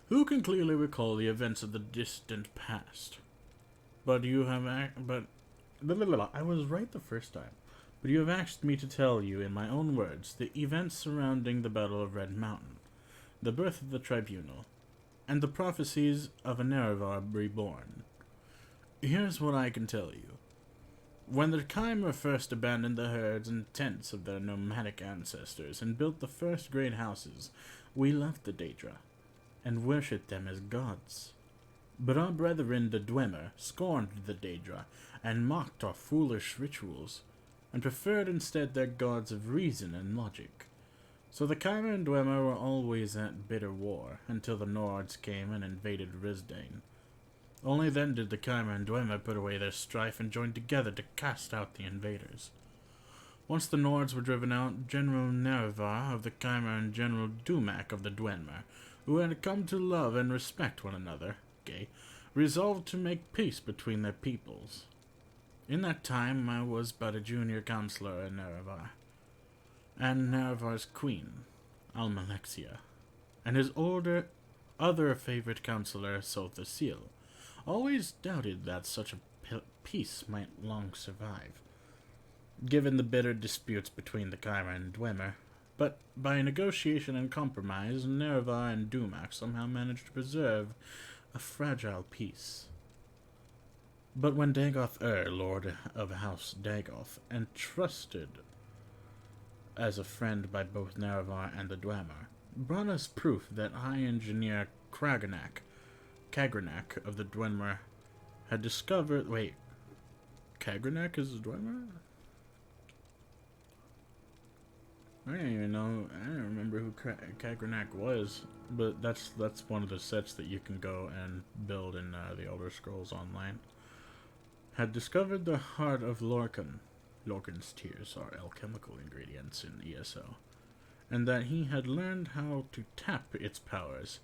Who can clearly recall the events of the distant past? But you have I was right the first time. But you have asked me to tell you, in my own words, the events surrounding the Battle of Red Mountain, the birth of the Tribunal, and the prophecies of a Nerevar reborn. Here's what I can tell you. When the Chimer first abandoned the herds and tents of their nomadic ancestors and built the first great houses, we left the Daedra, and worshipped them as gods. But our brethren the Dwemer scorned the Daedra, and mocked our foolish rituals, and preferred instead their gods of reason and logic. So the Chimer and Dwemer were always at bitter war, until the Nords came and invaded Risdane. Only then did the Chimer and Dwemer put away their strife and join together to cast out the invaders. Once the Nords were driven out, General Nerevar of the Chimer and General Dumak of the Dwemer, who had come to love and respect one another, resolved to make peace between their peoples. In that time I was but a junior counselor in Nerevar, and Nerevar's queen, Almalexia, and his other favorite counselor, Sotha Seal, always doubted that such a peace might long survive, given the bitter disputes between the Chimer and Dwemer. But by negotiation and compromise, Nerevar and Dumak somehow managed to preserve a fragile peace. But when Dagoth Lord of House Dagoth, and trusted as a friend by both Nerevar and the Dwemer, brought us proof that High Engineer Kagranak of the Dwemer had discovered... Wait, Kagranak is the Dwemer? I don't even know. I don't remember who Kagranak was, but that's one of the sets that you can go and build in the Elder Scrolls Online. Had discovered the heart of Lorcan. Lorcan's tears are alchemical ingredients in ESO, and that he had learned how to tap its powers,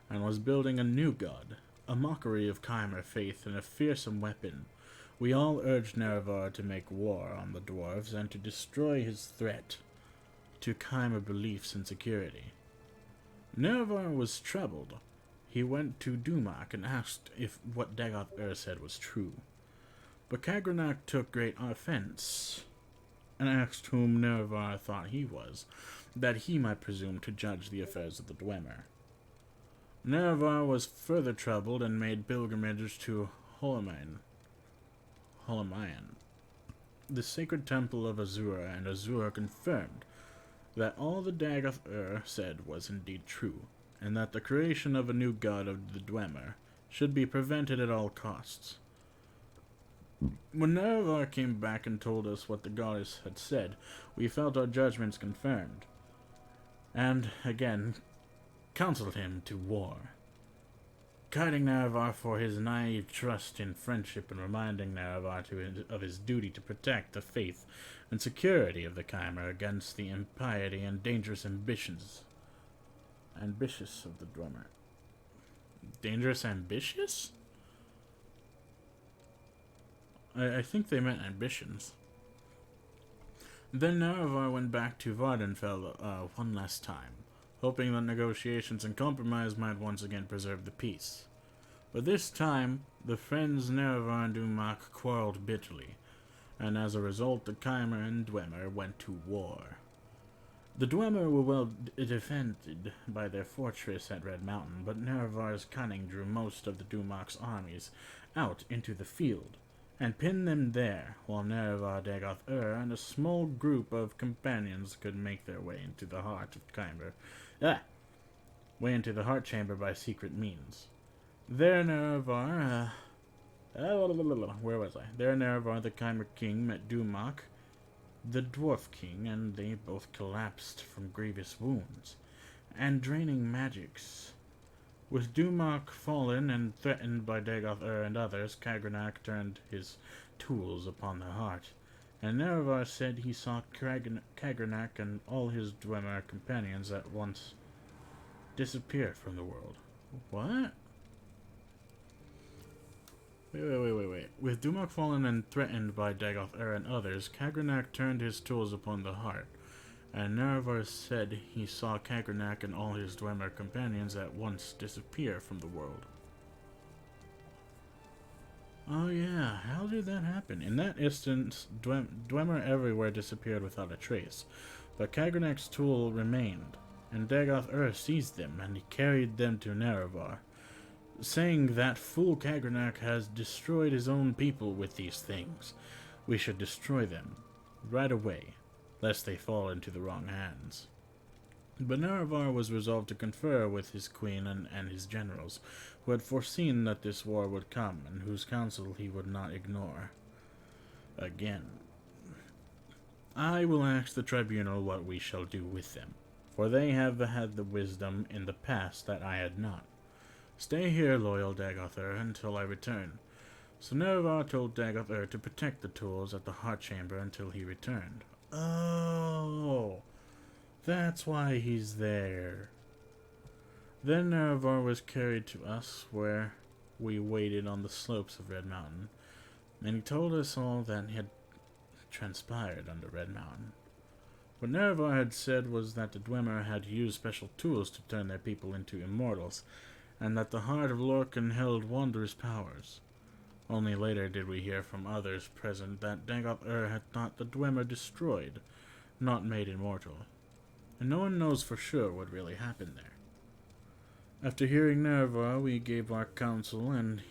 and was building a new god, a mockery of Chimer faith and a fearsome weapon. We all urged Nerevar to make war on the dwarves and to destroy his threat to Chimer beliefs and security. Nerevar was troubled. He went to Dumak and asked if what Dagoth said was true. But Kagranak took great offense, and asked whom Nerevar thought he was, that he might presume to judge the affairs of the Dwemer. Nerevar was further troubled and made pilgrimages to Holamayan, the sacred temple of Azura, and Azura confirmed that all the Dagoth said was indeed true, and that the creation of a new god of the Dwemer should be prevented at all costs. When Nerevar came back and told us what the goddess had said, we felt our judgments confirmed, and again counseled him to war. Guiding Nerevar for his naive trust in friendship and reminding Nerevar of his duty to protect the faith and security of the Chimer against the impiety and dangerous ambitious of the Dwemer. Dangerous ambitious? I think they meant ambitions. Then Nerevar went back to Vardenfell one last time, hoping that negotiations and compromise might once again preserve the peace. But this time, the friends Nerevar and Dumak quarreled bitterly, and as a result the Chimer and Dwemer went to war. The Dwemer were well defended by their fortress at Red Mountain, but Nerevar's cunning drew most of the Dumak's armies out into the field, and pinned them there, while Nerevar, Dagoth and a small group of companions could make their way into the heart of Chimer. The heart chamber by secret means. There Nerevar, where was I? There Nerevar, the Chimer king, met Dumak, the dwarf king, and they both collapsed from grievous wounds and draining magics. With Dumak fallen and threatened by Dagoth and others, Kagrenak turned his tools upon the heart, and Nerevar said he saw Kagrenak and all his Dwemer companions at once disappear from the world. What? Wait. With Dumak fallen and threatened by Dagoth and others, Kagrenak turned his tools upon the heart, and Nerevar said he saw Kagrenak and all his Dwemer companions at once disappear from the world. Oh yeah, how did that happen? In that instance, Dwemer everywhere disappeared without a trace, but Kagrenak's tool remained, and Dagoth seized them, and he carried them to Nerevar, saying that fool Kagrenak has destroyed his own people with these things. We should destroy them right away, lest they fall into the wrong hands. But Nerevar was resolved to confer with his queen and his generals, who had foreseen that this war would come, and whose counsel he would not ignore. Again, I will ask the tribunal what we shall do with them, for they have had the wisdom in the past that I had not. Stay here, loyal Dagoth until I return. So Nerevar told Dagoth to protect the tools at the heart chamber until he returned. Oh, that's why he's there. Then Nerevar was carried to us, where we waited on the slopes of Red Mountain, and he told us all that had transpired under Red Mountain. What Nerevar had said was that the Dwemer had used special tools to turn their people into immortals, and that the heart of Lorkhan held wondrous powers. Only later did we hear from others present that Dagoth had thought the Dwemer destroyed, not made immortal, and no one knows for sure what really happened there. After hearing Nerevar, we gave our counsel, and,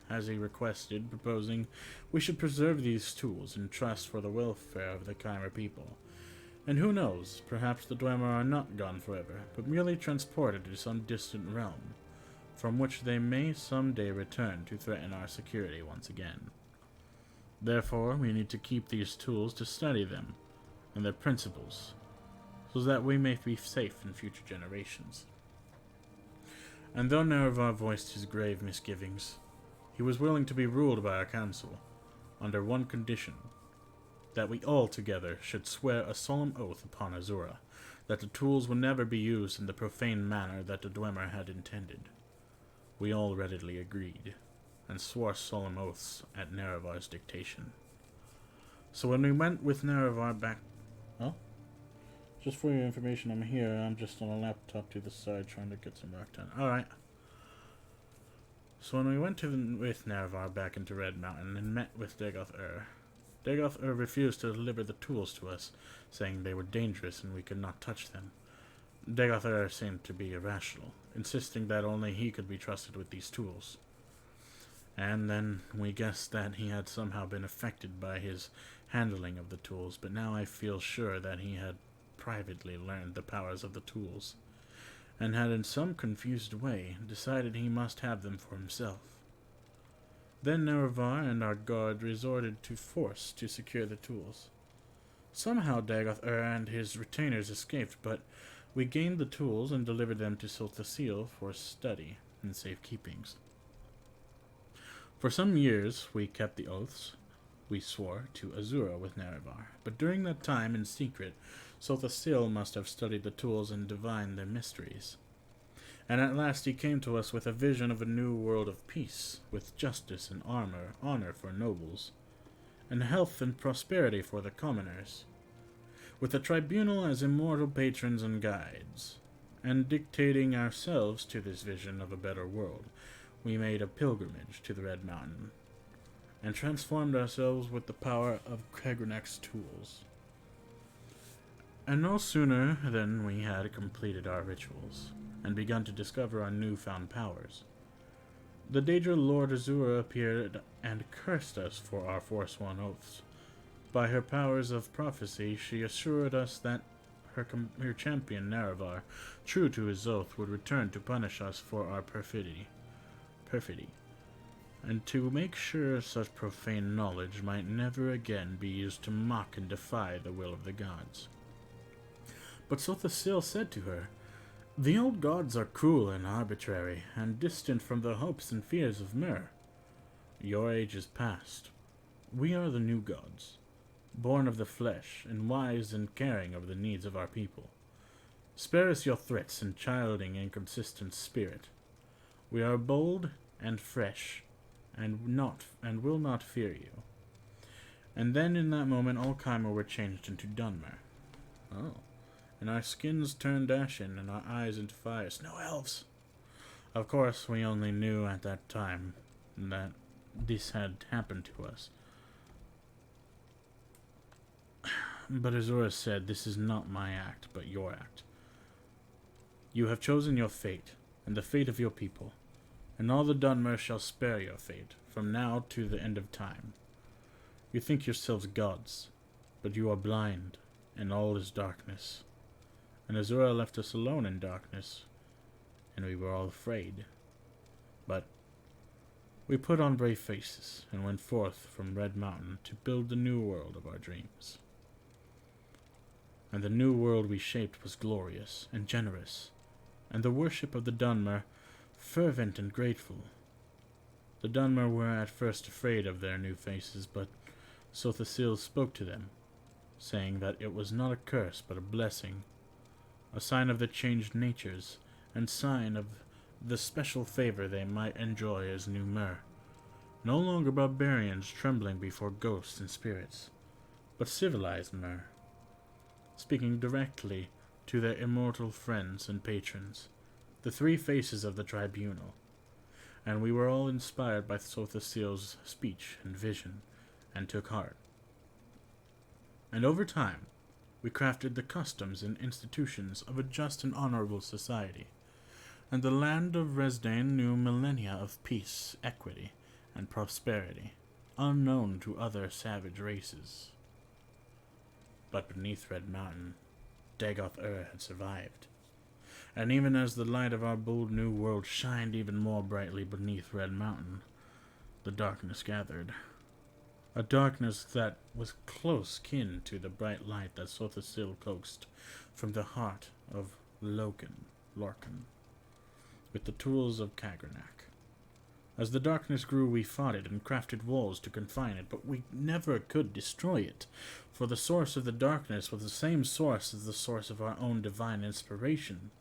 as he requested, proposing we should preserve these tools in trust for the welfare of the Chimer people. And who knows, perhaps the Dwemer are not gone forever, but merely transported to some distant realm, from which they may someday return to threaten our security once again. Therefore, we need to keep these tools to study them and their principles, so that we may be safe in future generations. And though Nerevar voiced his grave misgivings, he was willing to be ruled by our council, under one condition, that we all together should swear a solemn oath upon Azura, that the tools would never be used in the profane manner that the Dwemer had intended. We all readily agreed, and swore solemn oaths at Nerevar's dictation. So when we went with Nerevar back... Oh? Just for your information, I'm here. I'm just on a laptop to the side trying to get some work done. Alright. So when we went with Nerevar back into Red Mountain and met with Dagoth Dagoth refused to deliver the tools to us, saying they were dangerous and we could not touch them. Dagoth seemed to be irrational, insisting that only he could be trusted with these tools. And then we guessed that he had somehow been affected by his handling of the tools, but now I feel sure that he had privately learned the powers of the tools, and had in some confused way decided he must have them for himself. Then Nerevar and our guard resorted to force to secure the tools. Somehow Dagoth and his retainers escaped, but we gained the tools and delivered them to Sultasil for study, and safekeepings. For some years we kept the oaths we swore to Azura with Nerevar, but during that time, in secret, Sothasil must have studied the tools and divined their mysteries. And at last he came to us with a vision of a new world of peace, with justice and honor for nobles, and health and prosperity for the commoners, with a tribunal as immortal patrons and guides. And dictating ourselves to this vision of a better world, we made a pilgrimage to the Red Mountain, and transformed ourselves with the power of Kagranak's tools. And no sooner than we had completed our rituals, and begun to discover our newfound powers, the Daedra Lord Azura appeared and cursed us for our forsworn oaths. By her powers of prophecy, she assured us that her champion Nerevar, true to his oath, would return to punish us for our perfidy, and to make sure such profane knowledge might never again be used to mock and defy the will of the gods. But Sothasil said to her, "The old gods are cruel and arbitrary, and distant from the hopes and fears of Mer. Your age is past. We are the new gods, born of the flesh, and wise and caring of the needs of our people. Spare us your threats and childing inconsistent spirit. We are bold and fresh, and will not fear you." And then in that moment all Chimer were changed into Dunmer. Oh. And our skins turned ashen, and our eyes into fire. Snow elves! Of course, we only knew at that time that this had happened to us. But Azura said, "This is not my act, but your act. You have chosen your fate, and the fate of your people, and all the Dunmer shall spare your fate, from now to the end of time. You think yourselves gods, but you are blind, and all is darkness." And Azura left us alone in darkness, and we were all afraid. But we put on brave faces, and went forth from Red Mountain to build the new world of our dreams. And the new world we shaped was glorious and generous, and the worship of the Dunmer fervent and grateful. The Dunmer were at first afraid of their new faces, but Sothasil spoke to them, saying that it was not a curse but a blessing, a sign of the changed natures, and sign of the special favor they might enjoy as new Mer. No longer barbarians trembling before ghosts and spirits, but civilized Mer, speaking directly to their immortal friends and patrons, the three faces of the tribunal. And we were all inspired by Sothasil's speech and vision, and took heart. And over time, we crafted the customs and institutions of a just and honorable society, and the land of Resdain knew millennia of peace, equity, and prosperity, unknown to other savage races. But beneath Red Mountain, Dagoth-Ur had survived, and even as the light of our bold new world shined even more brightly beneath Red Mountain, the darkness gathered. A darkness that was close kin to the bright light that Sothasil coaxed from the heart of Lorcan, with the tools of Kagrenak. As the darkness grew, we fought it and crafted walls to confine it, but we never could destroy it, for the source of the darkness was the same source as the source of our own divine inspiration.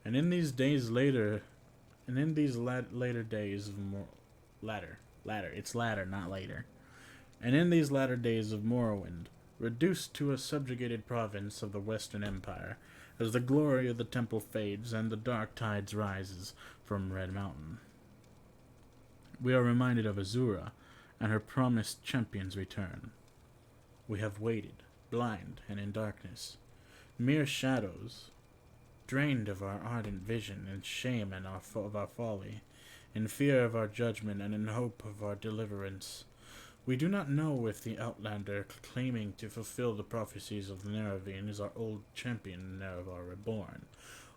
And in these later days of Morrowind, reduced to a subjugated province of the Western Empire, as the glory of the temple fades and the dark tides rises from Red Mountain, we are reminded of Azura and her promised champion's return. We have waited, blind and in darkness, mere shadows, drained of our ardent vision, in shame and of our folly, in fear of our judgment and in hope of our deliverance. We do not know if the outlander claiming to fulfill the prophecies of Neravine is our old champion Nerevar reborn,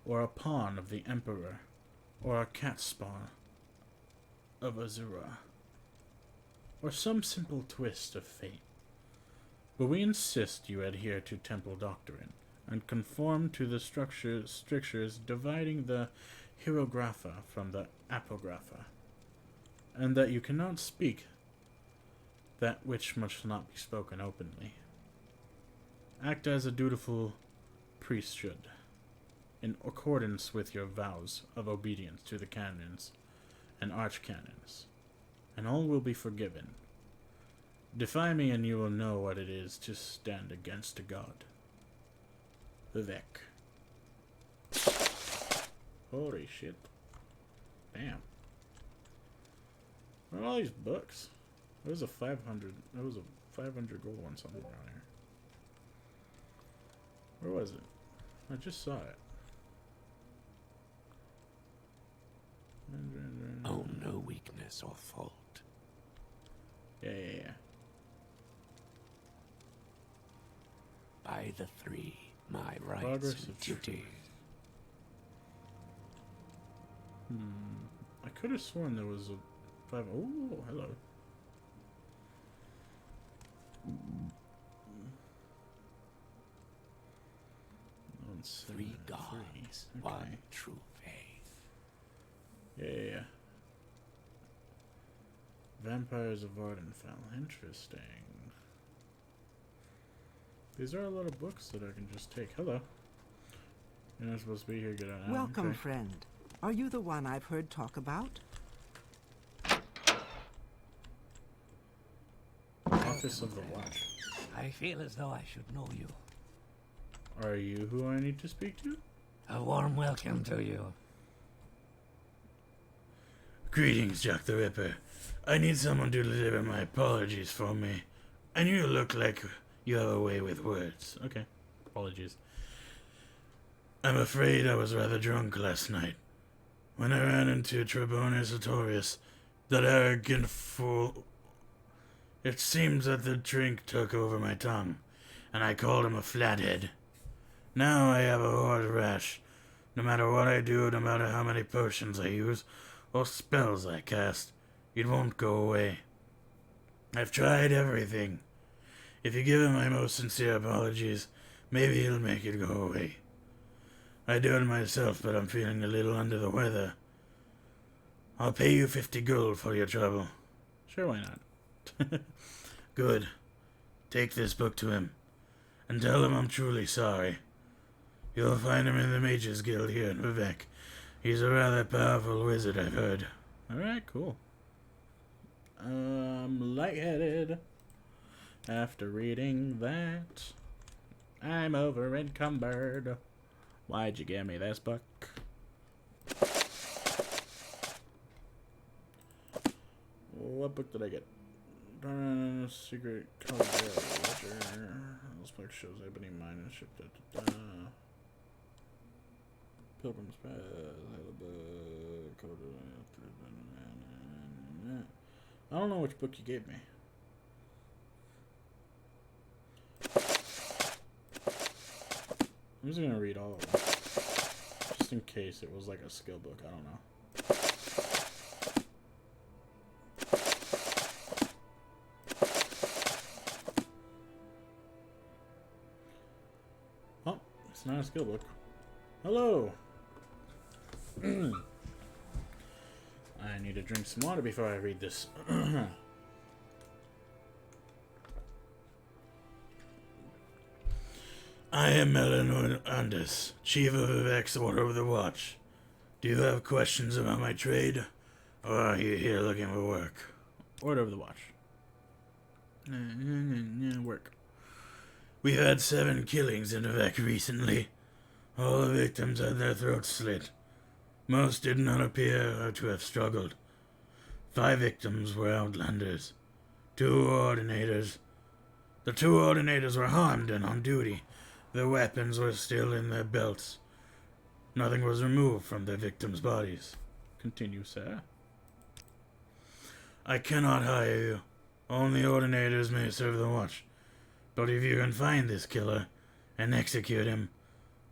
or a pawn of the Emperor, or a catspaw of Azura, or some simple twist of fate. But we insist you adhere to temple doctrine, and conform to the strictures dividing the hieroglypha from the apographa, and that you cannot speak that which must not be spoken openly. Act as a dutiful priest should, in accordance with your vows of obedience to the canons and archcanons, and all will be forgiven. Defy me and you will know what it is to stand against a god. Vivek. Holy shit. Damn. What are all these books? There was a 500 gold one something around here. Where was it? I just saw it. Oh, no weakness or fault. Yeah. By the three, my rights Progress and of duties. I could have sworn there was a 5. Oh, hello. Three gods, one true faith. Yeah. Vampires of Ardenfell. Interesting. These are a lot of books that I can just take. Hello. You're not supposed to be here. Get out now. Welcome, Okay. friend. Are you the one I've heard talk about? Office of the Watch. I feel as though I should know you. Are you who I need to speak to? A warm welcome to you. Greetings, Jack the Ripper. I need someone to deliver my apologies for me. And you look like you have a way with words. Okay. Apologies. I'm afraid I was rather drunk last night. When I ran into Trebonus Sartorius, that arrogant fool... It seems that the drink took over my tongue, and I called him a flathead. Now I have a hard rash. No matter what I do, no matter how many potions I use, or spells I cast, it won't go away. I've tried everything. If you give him my most sincere apologies, maybe he'll make it go away. I do it myself, but I'm feeling a little under the weather. I'll pay you 50 gold for your trouble. Sure, why not? Good. Take this book to him, and tell him I'm truly sorry. You'll find him in the Mages Guild here in Vivek. He's a rather powerful wizard, I've heard. Alright, cool. Lightheaded. After reading that, I'm over encumbered. Why'd you give me this book? What book did I get? Secret Code Ledger. This book shows ebony mine and shipped it. Pilgrim's Path. I don't know which book you gave me. I'm just gonna read all of them, just in case it was like a skill book. I don't know. Oh, it's not a skill book. Hello. I need to drink some water before I read this. I am Eleanor Andis, Chief of Vivek's Order of the Watch. Do you have questions about my trade? Or are you here looking for work? Order of the Watch. Work. We've had 7 killings in Vivek recently. All the victims had their throats slit. Most did not appear to have struggled. 5 victims were outlanders. 2 ordinators. The 2 ordinators were harmed and on duty. Their weapons were still in their belts. Nothing was removed from their victims' bodies. Continue, sir. I cannot hire you. Only ordinators may serve the watch. But if you can find this killer and execute him,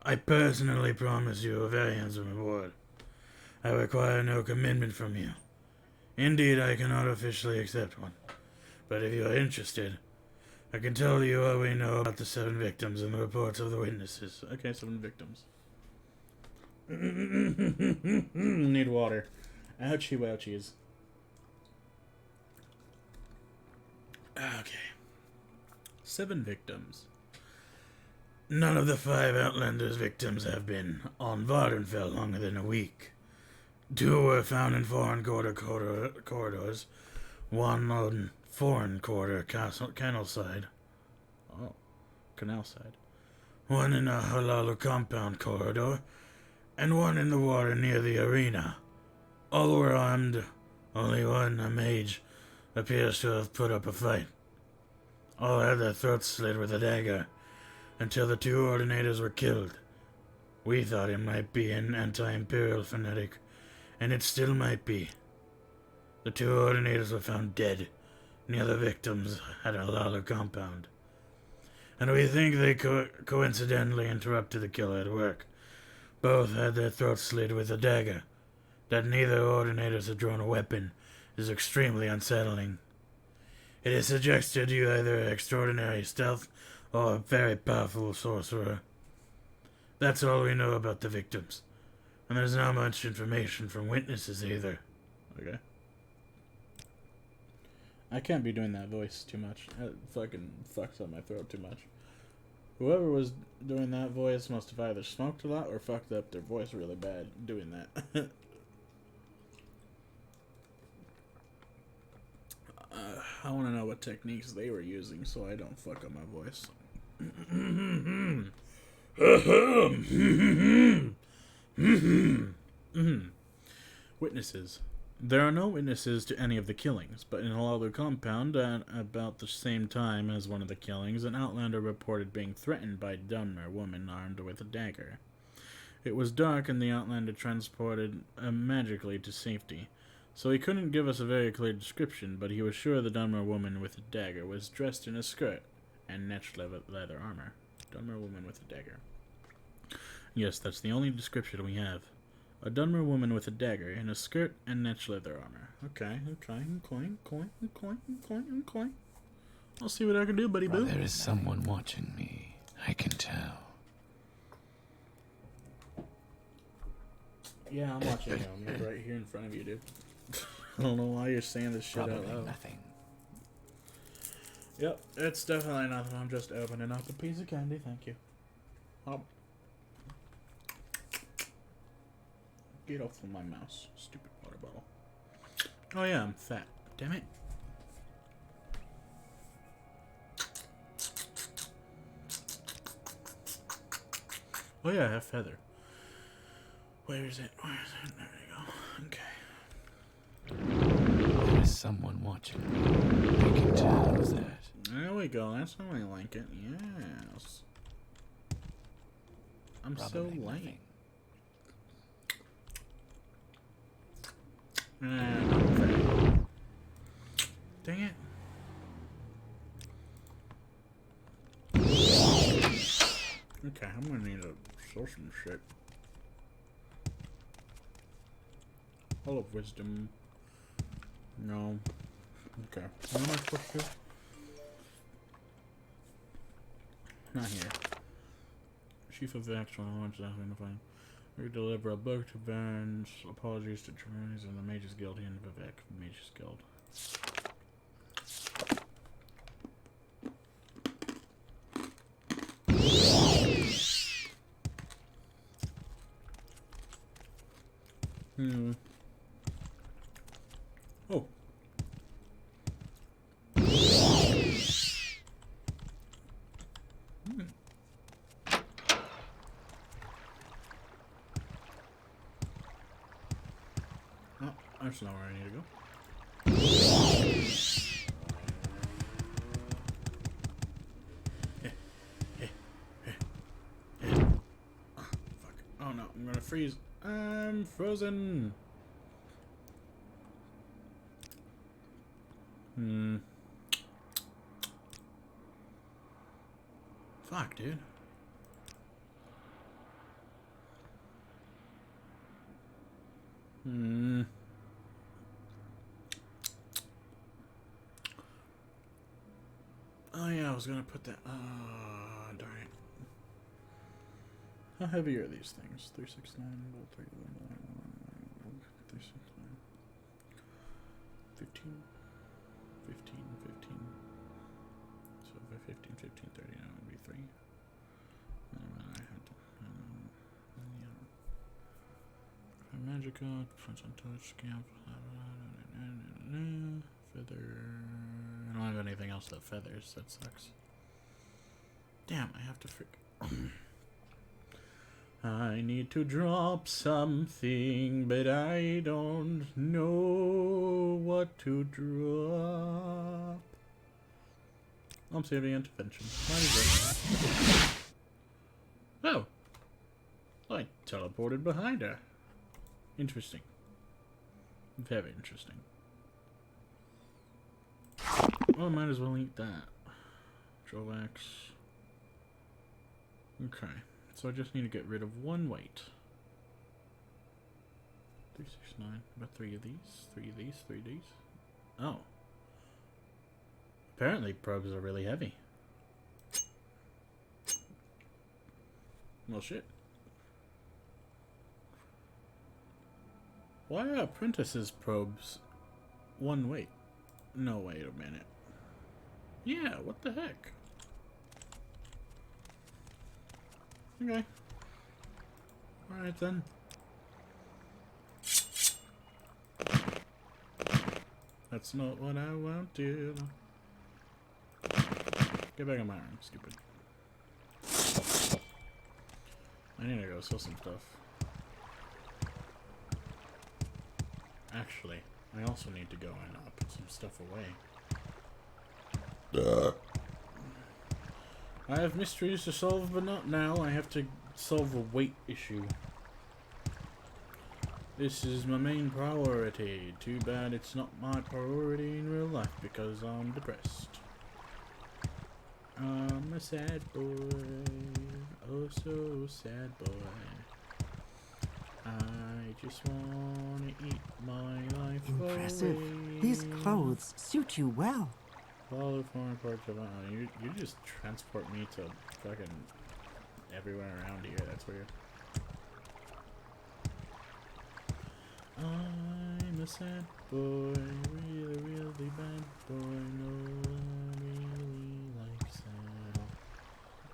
I personally promise you a very handsome reward. I require no commitment from you. Indeed, I cannot officially accept one. But if you are interested, I can tell you what we know about the 7 victims and the reports of the witnesses. Okay, 7 victims. Need water. Ouchie wouchies. Okay. 7 victims. None of the 5 Outlanders' victims have been on Vardenfell longer than a week. 2 were found in foreign corridors. 1 on foreign quarter canal side. Oh, canal side. 1 in a Halalu compound corridor, and 1 in the water near the arena. All were armed. Only 1, a mage, appears to have put up a fight. All had their throats slit with a dagger, until the 2 ordinators were killed. We thought it might be an anti-imperial fanatic, and it still might be. The 2 ordinators were found dead near the victims at a Halalu compound. And we think they coincidentally interrupted the killer at work. Both had their throats slit with a dagger. That neither ordinators had drawn a weapon is extremely unsettling. It is suggested you either extraordinary stealth or a very powerful sorcerer. That's all we know about the victims. And there's not much information from witnesses either. Okay. I can't be doing that voice too much. It fucking fucks up my throat too much. Whoever was doing that voice must have either smoked a lot or fucked up their voice really bad doing that. I want to know what techniques they were using so I don't fuck up my voice. Witnesses. There are no witnesses to any of the killings, but in Halalu compound, at about the same time as one of the killings, an outlander reported being threatened by a Dunmer woman armed with a dagger. It was dark and the outlander transported magically to safety, so he couldn't give us a very clear description, but he was sure the Dunmer woman with a dagger was dressed in a skirt and netched leather armor. Dunmer woman with a dagger. Yes, that's the only description we have. A Dunmer woman with a dagger in a skirt and netched leather armor. Okay. I'll see what I can do, buddy boo. There is someone watching me. I can tell. Yeah, I'm watching you. I'm right here in front of you, dude. I don't know why you're saying this shit out Probably loud. nothing. Yep, it's definitely nothing. I'm just opening up a piece of candy. Thank you. Get off of my mouse, stupid water bottle. Oh yeah, I'm fat. Damn it. Oh yeah, I have feather. Where is it? There we go. Okay. There is someone watching me. I can tell. Who's that? There we go. That's how I like it. Yes. I'm so Probably late. nothing. Dang it. Okay, I'm gonna need to show some shit. All of wisdom. No. Okay. What am I supposed to do? Not here. Chief of the actual launch is identifying. We deliver a book to Baron's apologies to Tremaines and the Mages Guild and Vivek, Mages Guild. Oh. Oh, that's not where I need to go. Oh, fuck. Oh no, I'm gonna freeze. I'm frozen. Fuck, dude. Oh yeah, I was gonna put that. Darn it. How heavy are these things? 369, 369. 15, 15, 15. So if I 15, 15, 30, that would be 3. I had to, Magica, Prince on touch, scamp, feather. I don't have anything else that feathers, that sucks. Damn, I have to I need to drop something, but I don't know what to drop. I'm saving intervention. Oh! I teleported behind her. Interesting. Very interesting. Well, I might as well eat that. Drawbacks. Okay. So I just need to get rid of one weight. 369. About 3 of these. 3 of these. 3 of these. Oh. Apparently probes are really heavy. Well, shit. Why are apprentices' probes 1 weight? No, wait a minute. Yeah, what the heck? Okay. Alright then. That's not what I wanted. Get back on my arm, stupid. I need to go sell some stuff. Actually, I also need to go and put some stuff away. I have mysteries to solve, but not now. I have to solve a weight issue. This is my main priority. Too bad it's not my priority in real life because I'm depressed. I'm a sad boy. Oh, so sad boy. I just want to eat my life Impressive. away. These clothes suit you well. Follow foreign parts of you just transport me to fucking everywhere around here. That's weird. I'm a sad boy, really, really bad boy. No one really likes sad.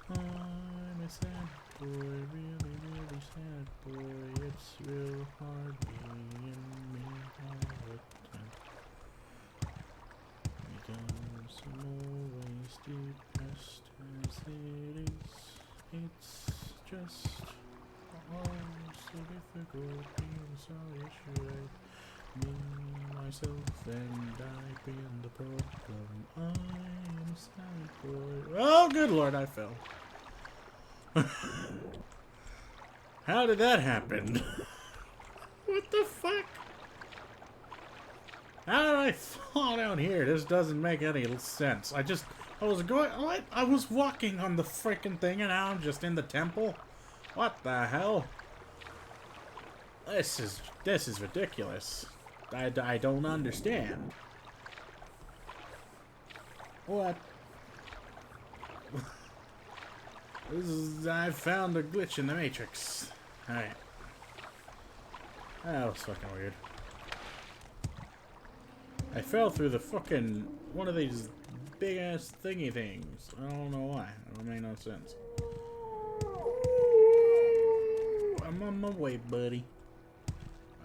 I'm a sad boy, really, really sad boy. It's real hard being me all the time. Because I'm always depressed as it is. It's just so difficult being so issued. Me, myself, and I being the problem. I'm a sad boy. Oh, good lord, I fell. How did that happen? What the fuck? How did I fall down here? This doesn't make any sense. I was walking on the freaking thing and now I'm just in the temple? What the hell? This is ridiculous. I don't understand. What? I found a glitch in the Matrix. Alright. That was fucking weird. I fell through the fucking one of these big ass thingy things. I don't know why. It don't make no sense. I'm on my way, buddy.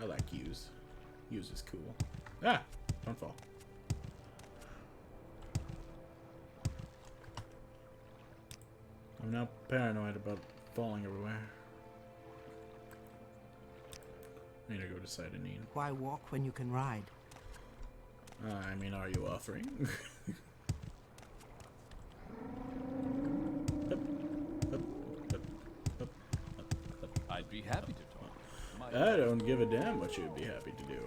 I like use. Use is cool. Ah! Don't fall. I'm now paranoid about falling everywhere. I need to go to Sidenine. Why walk when you can ride? I mean, are you offering? I'd be happy to talk. I don't give a damn what you'd be happy to do.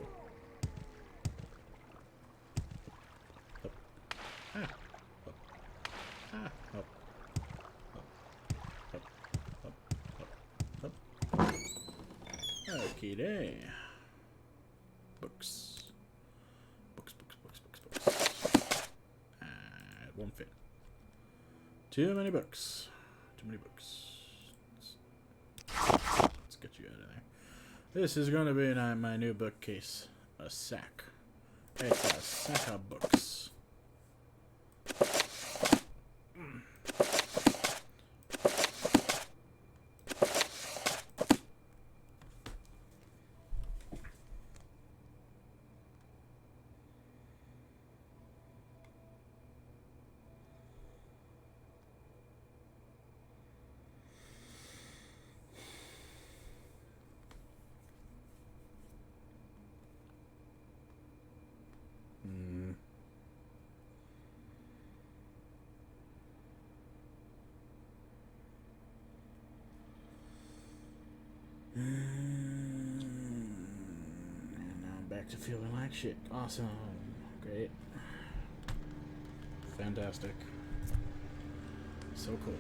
Okay, day. Books. Books. It won't fit. Too many books. get you out of there. This is going to be my new bookcase. A sack. It's a sack of books. And now I'm back to feeling like shit. Awesome. Great. Fantastic. So cool.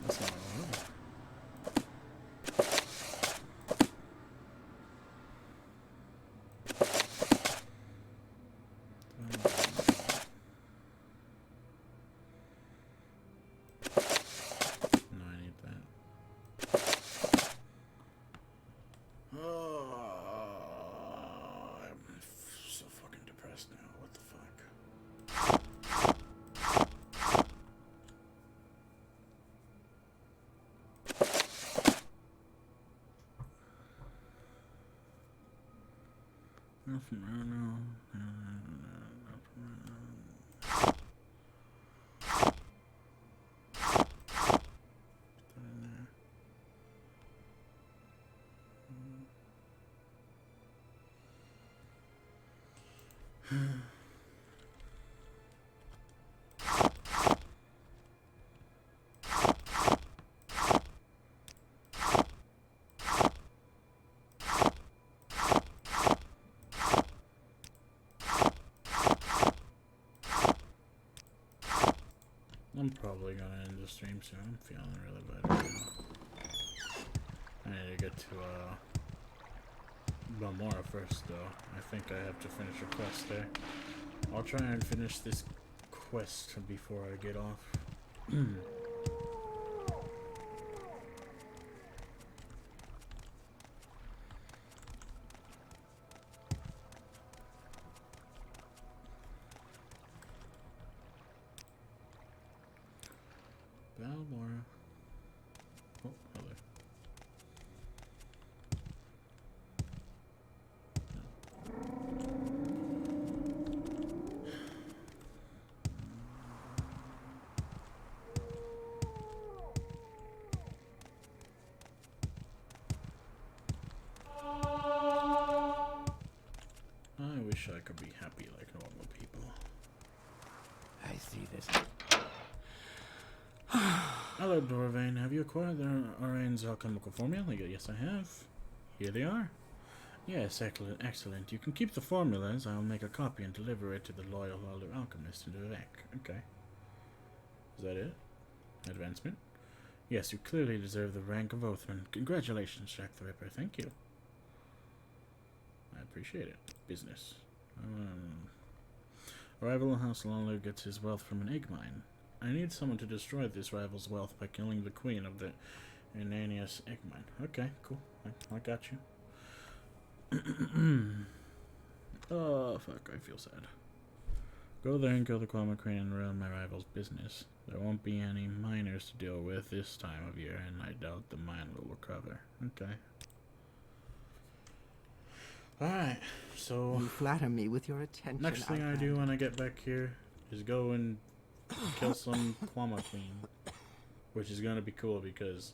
That's not what I want. No, I need that. Oh, I'm so fucking depressed now. What the fuck? Nothing right now. I'm probably gonna end the stream soon. I'm feeling really bad right now. I need to get to Balmora first, though. I think I have to finish a quest there. I'll try and finish this quest before I get off. Balmora. Oh, hello. I wish I could be happy like normal people. I see this. Hello, Dorvain. Have you acquired the Orian's alchemical formula? Yes, I have. Here they are. Yes, excellent. You can keep the formulas. I'll make a copy and deliver it to the loyal alchemist in Vivek. Okay. Is that it? Advancement? Yes, you clearly deserve the rank of Oathman. Congratulations, Jack the Ripper. Thank you. I appreciate it. Business. A rival House Longleaf gets his wealth from an egg mine. I need someone to destroy this rival's wealth by killing the queen of the Inanius egg mine. Okay, cool. I got you. Oh, fuck. I feel sad. Go there and kill the Kwama Crane and ruin my rival's business. There won't be any miners to deal with this time of year, and I doubt the mine will recover. Okay. Alright, so You flatter me with your attention. next thing I do when I get back here is go and kill some Kwama Queen. Which is gonna be cool because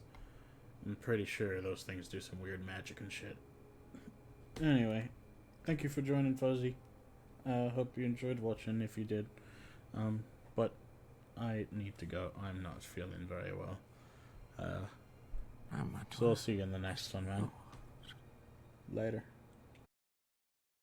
I'm pretty sure those things do some weird magic and shit. Anyway, thank you for joining, Fuzzy. Hope you enjoyed watching if you did. But I need to go. I'm not feeling very well. So I'll see you in the next one, man. Later.